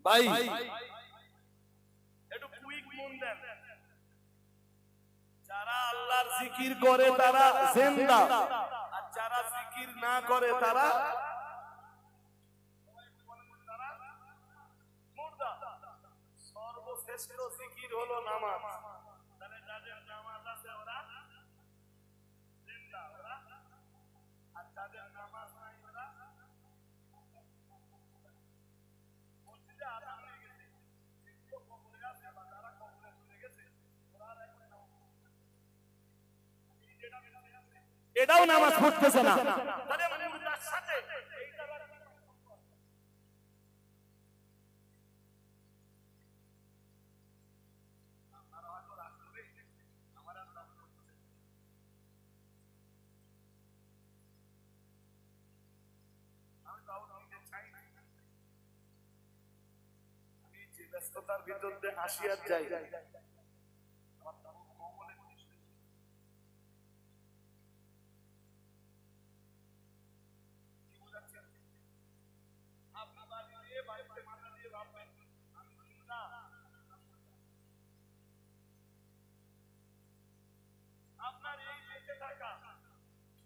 ভাই একটু কুইক মন দেন, যারা আল্লাহর জিকির করে তারা জিন্দা, আর যারা জিকির না করে তারা মুর্দা। সর্বশ্রেষ্ঠ জিকির হলো নামাজ। তাহলে যাদের নামাজ আছে ওরা জিন্দা, ওরা আর যাদের নামাজ নাই ওরা এটাও নামাজ পড়তেছে না। তাহলে মুর্দার সাথে আমি যে ব্যস্ততার ভিতর দিয়ে আসি আর যাই,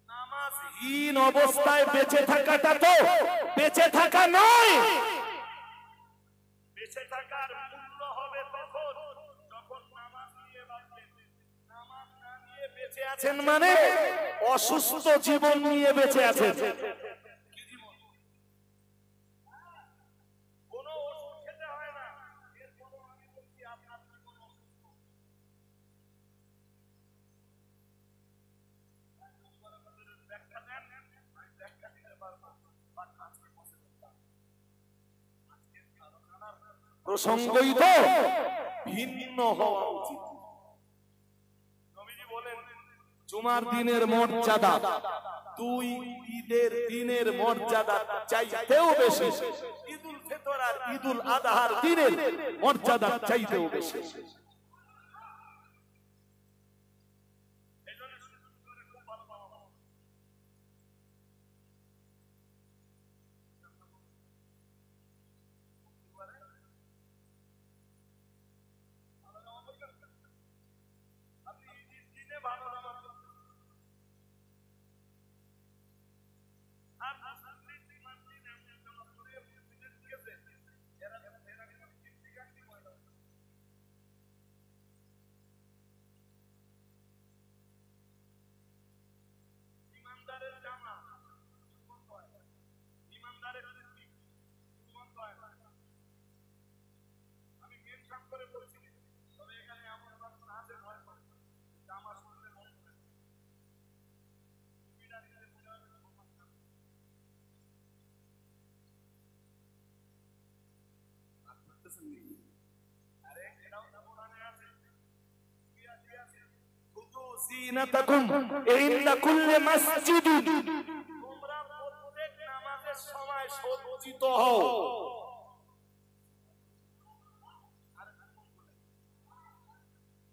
নামাজহীন অবস্থায় বেঁচে থাকাটা তো বেঁচে থাকা নয়। বেঁচে থাকার মূল্য হবে তখন যখন নামাজ নিয়ে বাঁচবেন। নামাজ না নিয়ে বেঁচে আছেন মানে অসুস্থ জীবন নিয়ে বেঁচে আছেন। কি জীবন? কোনো ওষুধ খেতে হয় না, এরপরও আমি বলছি আপনার জীবন অসুস্থ। প্রসঙ্গই তো ভিন্ন হওয়া উচিত। নবীজি বলেন জুমার দিনের মর্যাদা 2 ঈদের দিনের মর্যাদা চাইতেও বেশি। ঈদুল ফিতর আর ঈদুল আযহার দিনের মর্যাদা চাইতেও বেশি। করে বলছি, তবে এখানে এমন মানুষ আছে ভয় করে জামা শুনলে মন করে টুপিটা নিলে মনে হবে আরে এটাও তো কোরআনে আছে কি আছে খুদু জিনাতাকুম ইনদা কুল্লি মাসজিদ, তোমরা প্রত্যেক নামাজের সময় সজ্জিত হও।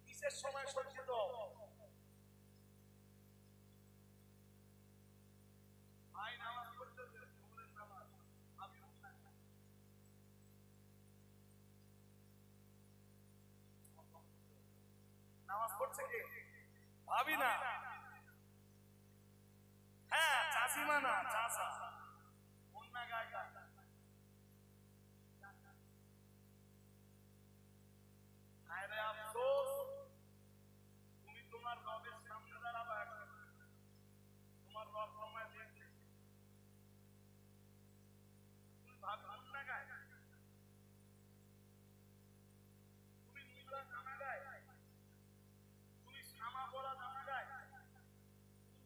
কিসের সময় সজ্জিত হও? ভাই নামাজ পড়তেছে, জোহরের নামাজ, আমি নামাজ পড়ছে কে? ভাবি না, হ্যাঁ চাষিমা না, চাষা অন্যা গায় গায়। আরে আফসোস, তুমি তোমার রবের সামনে দাঁড়াবা, তোমার রব তোমায় দেখবে, তুমি ভাবি অন্যা গায়, তুমি নীলা জামা গায়, তুমি শামা পরা জামা গায়,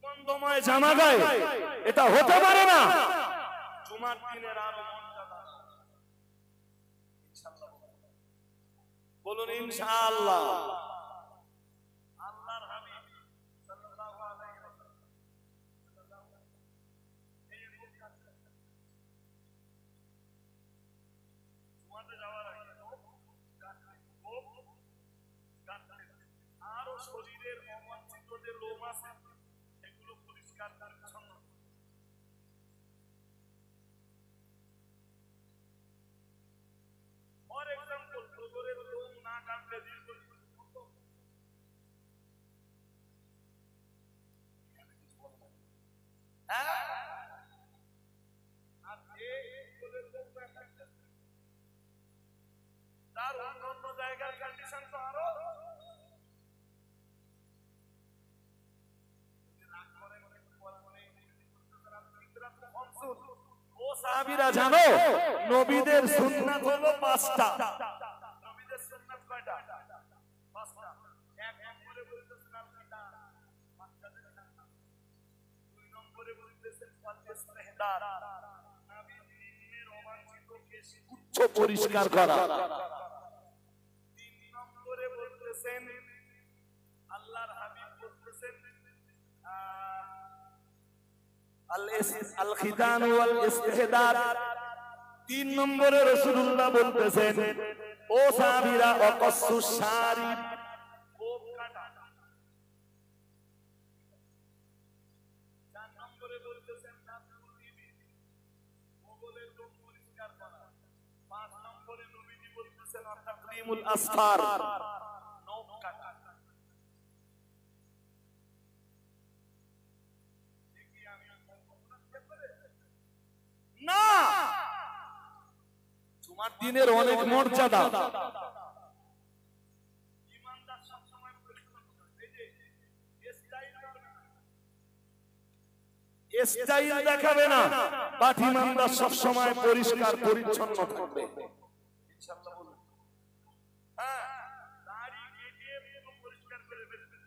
বন্ধময় জামা গায়ে, এটা হতে পারে না। জুমার দিনের আরো মর্যাদা, ইনশাআল্লাহ বলুন ইনশাআল্লাহ। আল্লাহর হাবিব সাল্লাল্লাহু আলাইহি ওয়াসাল্লাম এই জুমাতে যাওয়ার আগে আরো শরীরের অবাঞ্ছিত যে লোম আছে সেগুলো পরিষ্কার পরিচ্ছন্ন। ফর এক্সাম্পল, গোবরের লোম না কাটলে দীর্ঘ তার অন্য জায়গার কন্ডিশন তো আরো ও সাহাবীরা জানো, নবীদের সুন্নাত হলো 5টা। নবীদের সুন্নাত কয়টা? 5টা। এক নম্বরে বলতেছেন আল-কিতা, বাচ্চাদের কান্না। 2 নম্বরে বলতেছেন ফাল-ইস্তিহদার, নবীর অবাঞ্ছিত কেশ উচ্চ পরিষ্কার করা। 3 নম্বরে বলতেছেন আল্লাহর হাবিব বলতেছেন আল খিদান ওয়াল ইস্তিহদার। 3 নম্বরে রাসূলুল্লাহ বলতেছেন, ও সাহাবীরা অকসু শারিব, গোপ কাটা। 4 নম্বরে বলতেছেন নাতুল ইবিল, মোগলের লোম পরিষ্কার করা। 5 নম্বরে নবীজি বলতেছেন তাকলিমুল আসফার, নখ কাটা। দেখি আমি না, জুমার দিনের অনেক মর্যাদা। ইমানদার সবসময় পরিষ্কার করবে। এই যে স্টাইল করবে না, স্টাইল দেখাবে না, বাট ইমানদার সব সময় পরিষ্কার পরিচ্ছন্ন থাকবে। ইনশাআল্লাহ বলুন। হ্যাঁ, দাড়ি কেটে পুরো পরিষ্কার করে ফেলবে।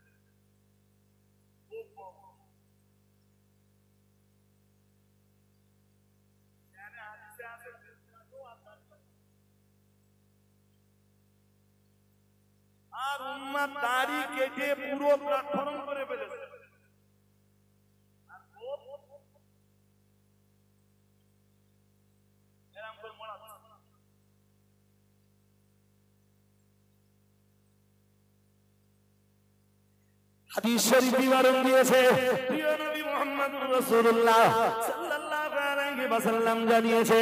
জানে হাদিসে আছে আর উম্মাত দাড়ি কেটে পুরো প্ল্যাটফর্ম করে ফেলেছে। আর গোপ এরকম করে মোড়া। হাদিস শরীফ বিবরণ দিয়েছে প্রিয় নবী মুহাম্মদুর রাসূলুল্লাহ সাল্লাল্লাহু আলাইহি ওয়াসাল্লাম জানিয়েছে,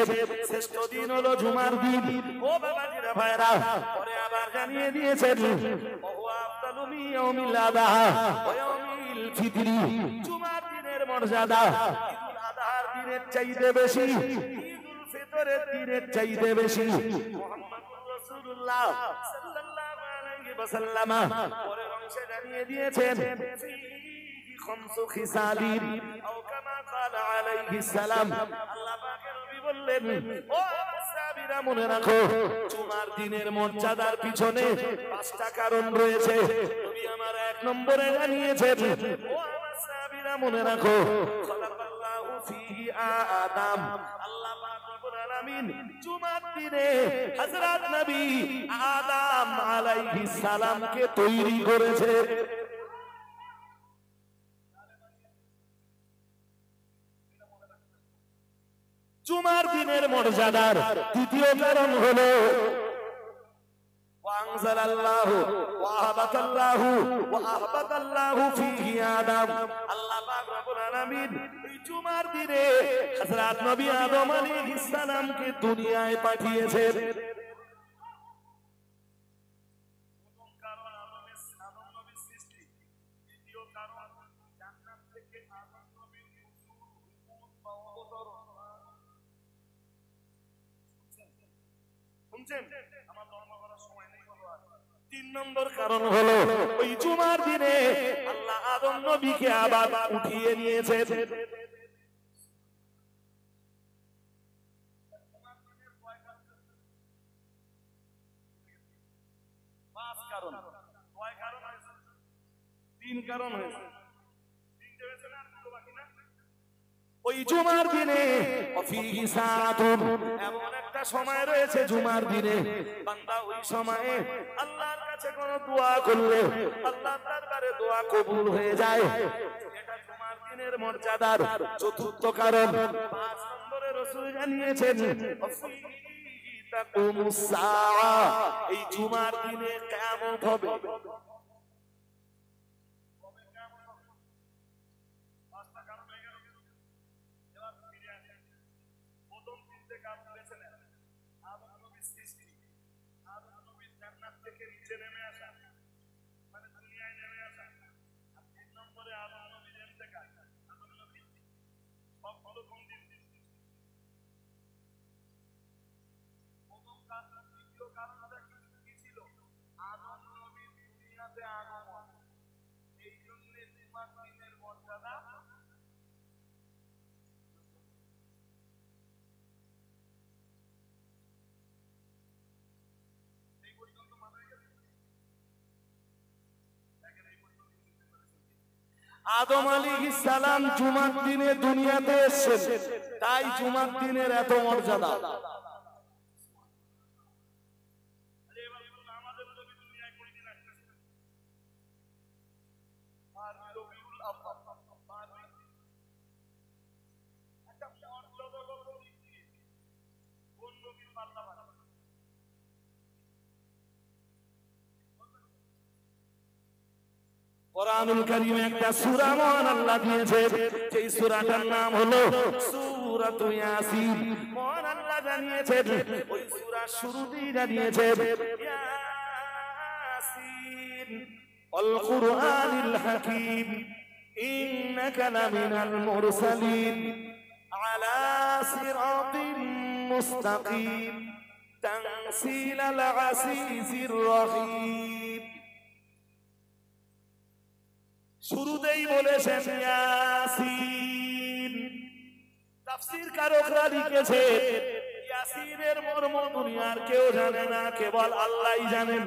শ্রেষ্ঠ দিন হলো জুমার দিন। ও বাবাজিরা ভাইরা, পরে আবার জানিয়ে দিয়েছেন, ওয়া আফদালু মিন ইয়াউমিল আযহা ওয়া ইয়াউমিল ফিতরি। জুমার দিনের মর্যাদা ঈদুল আযহার দিনের চাইতে বেশি, ঈদুল ফিতরের দিনের চাইতে বেশি। মুহাম্মদুর রাসূলুল্লাহ সাল্লাল্লাহু আলাইহি ওয়াসাল্লাম পরের অংশে জানিয়ে দিয়েছেন, খামসু খিসালিন আও কামা ক্বালা আলাইহিস সালাম। আল্লাহ পাকের নবী বললেন, ও সাহাবী সাহাবীরা মনে রাখো, জুমার দিনের মর্যাদার পিছনে 5টা কারণ রয়েছে। নবী আমার 1 নম্বরে জানিয়েছেন, ও আমার সাহাবীরা মনে রাখো, খালাকাল্লাহু ফিহি আদম, আল্লাহ পাক রব্বুল আলামিন জুমার দিনে হযরত নবী আদম আলাইহিস সালামকে তৈরি করেছে। জুমার দিনের মর্যাদার দ্বিতীয় কারণ হলো ওয়ানজালাল্লাহু ওয়াহাবাতাল্লাহু ফীহি আদম, আল্লাহ পাক রব্বুল আলামিন এই জুমার দিনে হযরত নবী আদম আলাইহিস সালামকে দুনিয়ায় পাঠিয়েছেন। প্রথম কারণ আদম নবীর সৃষ্টি, দ্বিতীয় কারণ জান্নাত থেকে আদম নবীর নুজুল, হুকুম বা অবতরণ। শুনছেন? আমার ধর্ম করার সময় নেই বাবা। 3 নম্বর কারণ হলো ওই জুমার দিনে আল্লাহ আদম নবীকে আবার উঠিয়ে নিয়েছেন। পাঁচ কারণ, কয় কারণ হয়েছে? 3 কারণ হয়েছে। 3 হয়েছে না, দুটো বাকি না? ওই জুমার দিনে অফিহি সাআতুন, এমন একটা সময় রয়েছে জুমার দিনে বান্দা ওই সময়ে আল্লাহর কাছে কোন দোয়া করলে আল্লাহর দরবারে দোয়া কবুল হয়ে যায়। এটা জুমার দিনের মর্যাদার চতুর্থ কারণ। 5 নম্বরে রাসূল জানিয়েছেন, অফিহি তাকুমুস সাআ, এই জুমার দিনে কিয়ামত হবে। জান্নাত থেকে নিচে নেমে আসা, মানে দুনিয়ায় নেমে আসা। আর 3 নম্বরে আদম নবীর ইন্তেকাল। আদম নবী সব ভালো কোন দিন? প্রথম কারণ, দ্বিতীয় কারণটা কি ছিল? আদম নবীর দুনিয়াতে আগমন। এই জন্য জুমার দিনের মর্যাদা। আদম আলাইহিস সালাম জুমার দিনে দুনিয়াতে এসেছেন, তাই জুমার দিনের এত মর্যাদা। কোরআনুল কারীমে একটা সূরা মহান আল্লাহ দিয়েছে, সেই সূরাটার নাম হলো সূরাতুল ইয়াসিন। মহান আল্লাহ জানিয়েছেন, ওই সূরার শুরুতেই জানিয়েছেন, ইয়াসিন ওয়াল কুরআনিল হাকীম ইন্নাকা লামিনাল মুরসালিন আলা সিরাতিন মুস্তাকিম তানসিলাল আজিজির রহিম। শুরুতেই বলেছেন ইয়াসিন। তাফসীর কারকরা লিখেছে, ইয়াসিনের মর্ম দুনিয়ার কেউ জানে না, কেবল আল্লাহই জানেন।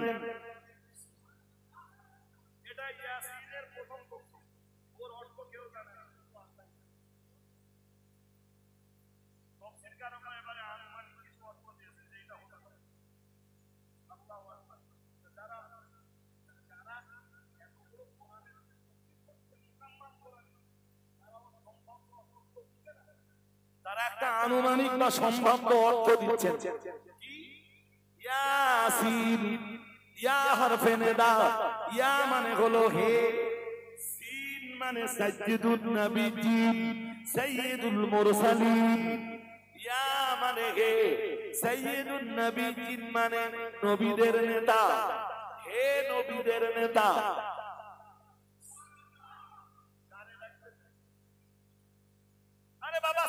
এটা ইয়াসিনের প্রথম পক্ষ, ওর অর্থ কেউ জানে না, তাফসীর কারকরা এবারে আনুমানিক কিছু অর্থ দিয়েছে যে এটা হতে পারে। আল্লাহু আকবার। যারা এতগুলো কোরআনের তারা একটা আনুমানিক বা সম্ভাব্য অর্থ দিচ্ছেন। ইয়াসিন, ইয়া হরফে নিদা, ইয়া মানে হলো হে, সিন মানে সাইয়্যিদুন নবীয়্যিন সাইয়্যিদুল মুরসালিন, ইয়া মানে হে, সাইয়্যিদুন নবীয়্যিন মানে নবীদের নেতা, হে নবীদের নেতা। বাবা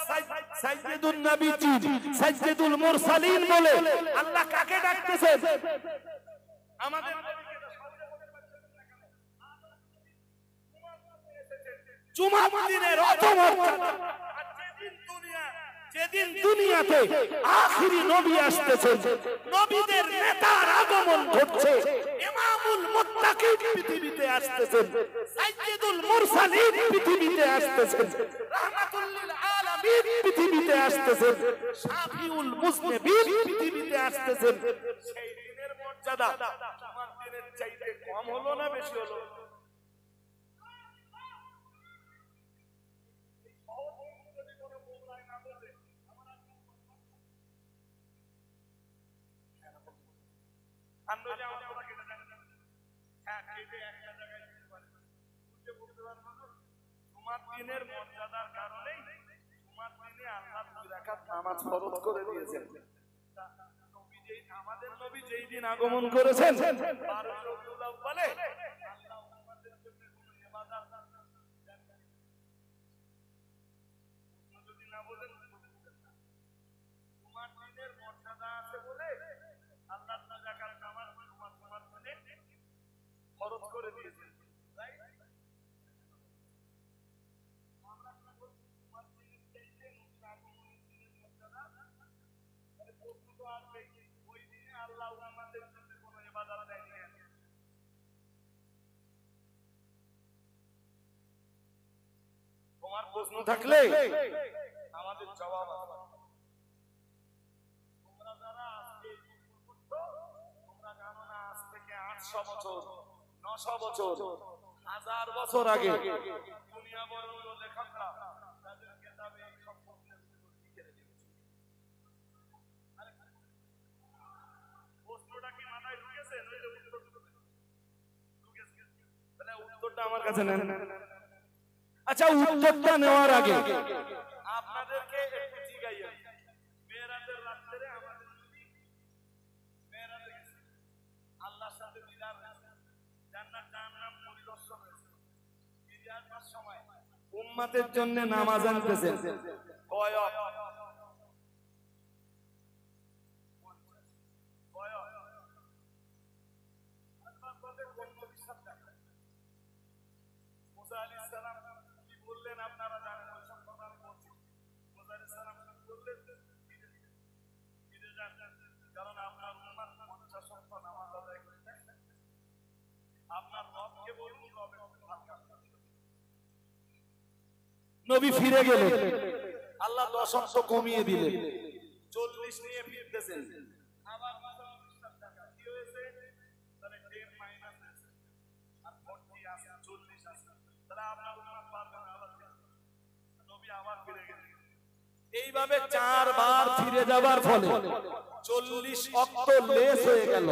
সাইয়্যিদুন নবীয়্যিন সাইয়্যিদুল মুরসালিন বলে আল্লাহ কাকে ডাকতেছেন? আমাদের নবীকে জুমার দিনের অত মর্যাদা। আর যেদিন দুনিয়া যেদিন দুনিয়াতে আখিরি নবী আসতেছেন, নবীদের নেতার আগমন ঘটছে, ইমামুল মুত্তাকিন পৃথিবীতে আসতেছেন, সাইয়্যিদুল মুরসালিন পৃথিবীতে আসতেছেন, রাহমাতুল লিল আলামিন পৃথিবীতে আসতেছেন, শাফিউল মুজনিবিন পৃথিবীতে আসতেছেন। সেই দিনের মর্যাদা আমার দিনের চাইতে কম হলো না বেশি হলো? তোমার দিনের মর্যাদার কারণেই তোমার দিনে আল্লাহ 2 রাকাত নামাজ ফরজ করে দিয়েছেন। আমাদের নবী যেই দিন আগমন করেছেন 12 রবিউল আউয়ালে, আল্লাহ উম্মতের জন্য কোনো ইবাদত যদি না বলেন, তোমার দিনের মর্যাদা আছে বলে আল্লাহ 2 রাকাত নামাজ তোমার দিনে ফরজ করে দিয়েছেন। তোমার প্রশ্ন থাকলে আমাদের জবাব আছে। তোমরা যারা আজকে তোমরা জানো না, আজ থেকে 800 বছর 900 বছর 1000 বছর আগে দুনিয়া বড় বড় লেখকরা তাদের কিতাবে এই সব প্রশ্নের উত্তর লিখে রেখেছে। প্রশ্নটা কি মাথায় ঢুকেছে? নইলে উত্তর ঢুকেছে? তাহলে উত্তরটা আমার কাছে নেন। আচ্ছা, উত্তরটা নেওয়ার আগে আপনাদেরকে একটু জিজ্ঞাসা, মেরাজের রাতে আমাদের নবী মেরাজে গেছেন, আল্লাহর সাথে দিদার হয়েছে, জান্নাত জাহান্নাম পরিদর্শন হয়েছে, জিয়ারতের সময় উম্মতের জন্য নামাজ আনতেছেন কয় ওয়াক্ত? মুসা আলাইহিস সালাম কি বললেন আপনারা জানেন, ওই সব কথা আমি বলছি। মুসা আলাইহিস সালাম বললেন ফিরে যান, কারণ আপনার উম্মত 50 ওয়াক্ত নামাজ আদায় করেছে, আপনার রবকে বলুন রবের হালকা। নবী ফিরে গেলেন, আল্লাহ 10 ওয়াক্ত কমিয়ে দিলেন, 40 নিয়ে ফিরতেছেন। আবার টাকা কি হয়েছে? তাহলে 10 মাইনাস হয়েছে, আর 40 আছে, 40 আছে। তাহলে আপনার উম্মত পারবে না, আবার নবী আবার ফিরে গেলেন। এইভাবে 4 বার ফিরে যাবার ফলে 40 ওয়াক্ত লেস হয়ে গেল,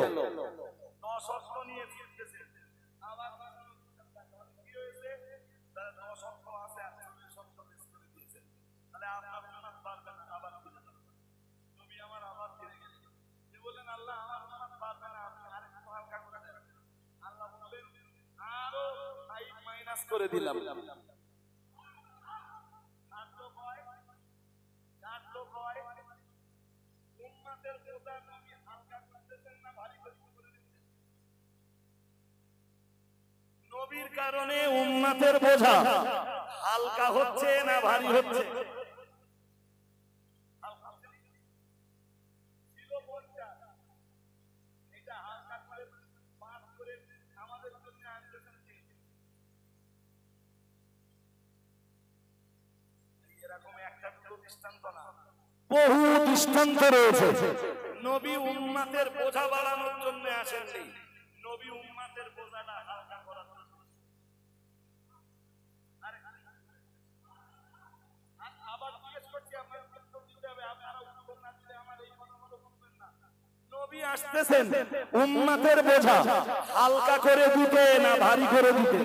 10 ওয়াক্ত নিয়ে ফিরতেছেন। আবার কি হয়েছে? তাহলে 10 ওয়াক্ত আছে, 40 ওয়াক্ত লেস করে দিয়েছেন। তাহলে আপনার উম্মত পারবে না, আবার ফিরে যাবেন। নবী আমার আবার ফিরে গেলেন, যে বলেন আল্লাহ আমার উম্মত পারবে না, আপনি আরেকটু হালকা করে দেন। আল্লাহ বললেন আরো 5 মাইনাস করে দিলাম। নবীর কারণে উম্মতের বোঝা হালকা হচ্ছে না ভারী হচ্ছে? বহু দৃষ্টান্ত রয়েছে। নবী উম্মতের বোঝা বাড়ানোর জন্য আসেননি, নবী উম্মতের বোঝাটা হালকা করার জন্য। আবার জিজ্ঞেস করছি, আপনার উত্তর দিতে হবে, আপনারা উত্তর না দিলে আমার এই কথাগুলো বলবেন না। নবী আসতেছেন উম্মতের বোঝা হালকা করে দিতে না ভারী করে দিতে?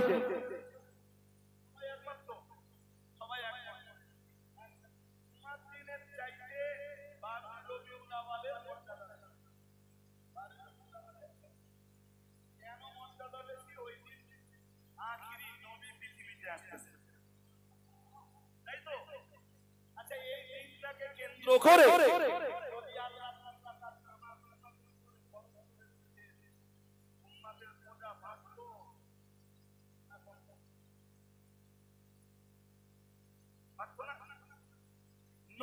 করে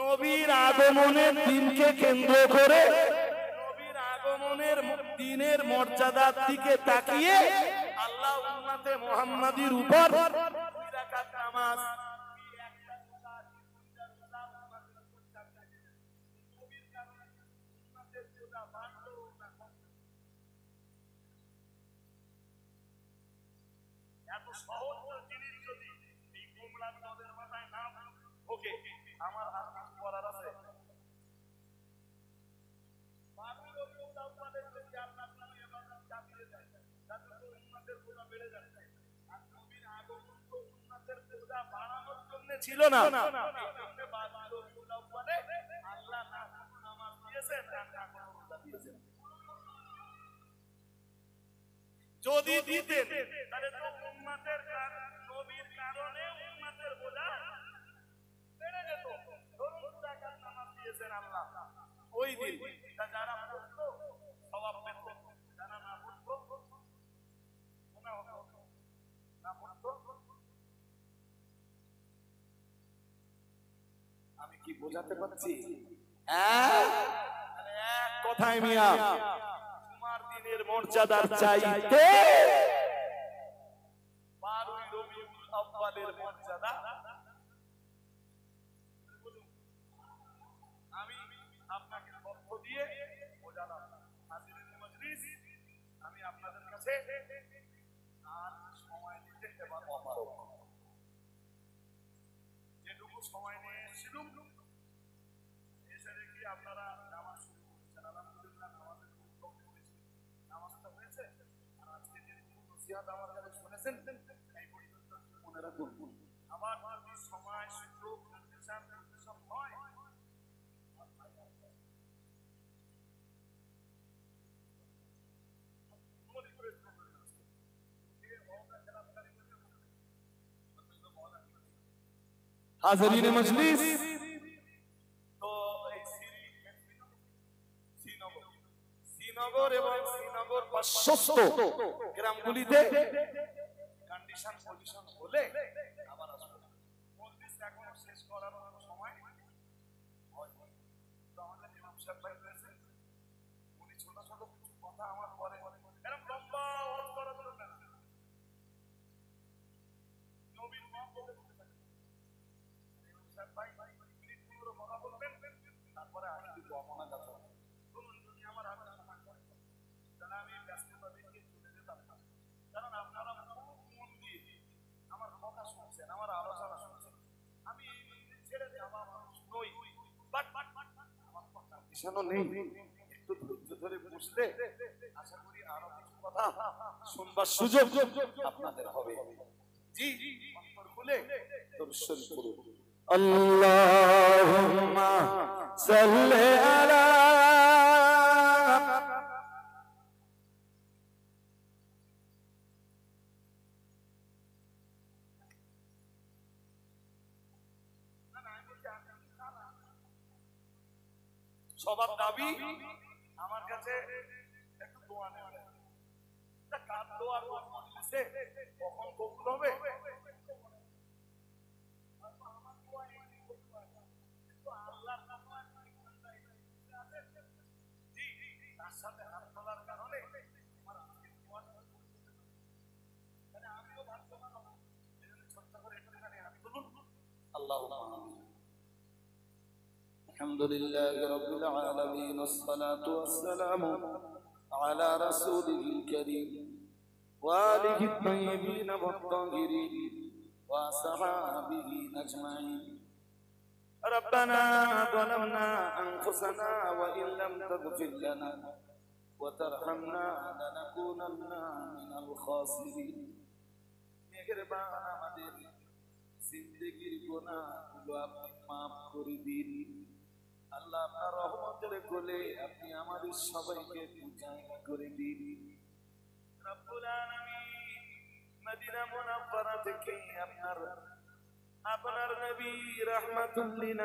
নবীর আগমনের দিনকে কেন্দ্র করে নবীর আগমনের দিনের মর্যাদার দিকে তাকিয়ে আল্লাহ উম্মতে মুহাম্মাদির উপর 2 রাকাত নামাজ এত সহজ জিনিস যদি এই গোমরাহ নদের মাথায় না ওকে আমার আর কিছু করার আছে বাবুর ওটা উপাদের যদি আপনার নামে ইবাদত চাপিয়ে যায় তাহলে তো উম্মতের পূজা বেড়ে যাচ্ছে আর নবীর আগমন তো উম্মতের পূজা বাড়ানোর জন্য ছিল না এই জন্য বাবুর ওটা উপাদে আল্লাহ না নামাজ দিয়েছেন না কোনো রোজা দিয়েছেন যদি দিতেন তাহলে তো উম্মতের নবীর কারণে উম্মতের বোঝা বেড়ে যেত। ধরুন 2 রাকাত নামাজ দিয়েছেন আল্লাহ ওই দিন, যারা পড়তো সওয়াব পেত, যারা না পড়তো গুনাহ হতো, না পড়তো। আমি কি বোঝাতে পারছি? এক কথায় মিয়া জুমার দিনের মর্যাদার চাইতে 12 রবিউল আউয়ালের মর্যাদা আমি আপনাকে তথ্য দিয়ে বোঝালাম। হাজিরিন মজলিস, আমি আপনাদের কাছে আর সময় দিতে এবার অপারগ, যেটুকু সময় নিয়ে এসেছিলাম এসে দেখি আপনারা নামাজ শুরু করেছেন। আলহামদুলিল্লাহ, নামাজের গুরুত্ব হয়েছে, নামাজটা হয়েছে। আর আজকে যে নসিহত আমার কাছে শুনেছেন এই পর্যন্ত মনে রাখুন। আবার যদি সময় সুযোগ নির্দেশন হয় হাজিরিন মজলিস, তো এই শ্রীনগর এবং শ্রীনগর পার্শ্বস্থ গ্রামগুলিতে কন্ডিশন পজিশন হলে আবার আসবে। মজলিস এখনো শেষ করার সময় হয়নি। তো আমাদের ইমাম সাহেব ভাই রয়েছেন, উনি ছোট ছোট কিছু কথা আমার পরে এরকম লম্বা ওয়াজ করা দরকার না, নবীর নাম বলে বলতে থাকে। ইমাম সাহেব ভাই মিনিট 15 কথা বলবেন, তারপরে আমি কিছু অমনা কথা শুনুন। যদি আমার হাতে সময় পড়ে তাহলে আমি ব্যস্ততা দেখিয়ে চলে যেতাম না, কারণ আপনারা খুব মন দিয়ে আমার কথা শুনছেন, আমার আলোচনা শুনছেন। আমি এই মিনিট ছেড়ে যাওয়া মানুষ নই, বাট আমার কথা বিছানো নেই। একটু ধৈর্য ধরে বসলে আশা করি আরো কিছু কথা শুনবার সুযোগ আপনাদের হবে। জি, অন্তর খুলে দরুদ শরীফ পড়ুন। আল্লাহুম্মা সাল্লি আলা সবার দাবি আমার কাছে একটু দোয়া নেবেন। কার দোয়া মজলিসে কখন কবুল হবে? তার সাথে হাত তোলার কারণে আমিও ভাগ্যবান হব। ছোট্ট করে একটুখানি হাত তুলুন। আল্লাহুম্মা আমিন। الحمد لله رب العالمين، والصلاة والسلام على رسوله الكريم وآله الطيبين والطاهرين وصحابه أجمعين. ربنا ظلمنا أنفسنا وإن لم تغفر لنا وترحمنا لنكونن من الخاسرين. মেহেরবান আমাদের জিন্দেগির গুনাহগুলো আপনি মাফ করে দিন আল্লাহ। আপনার রহমতের কোলে আপনি আমাদের সবাইকে জায়গা করে দিন রব্বুল আলামিন। মদিনা মুনাওয়ারা থেকে আপনার নবী রাহমাতুল লিল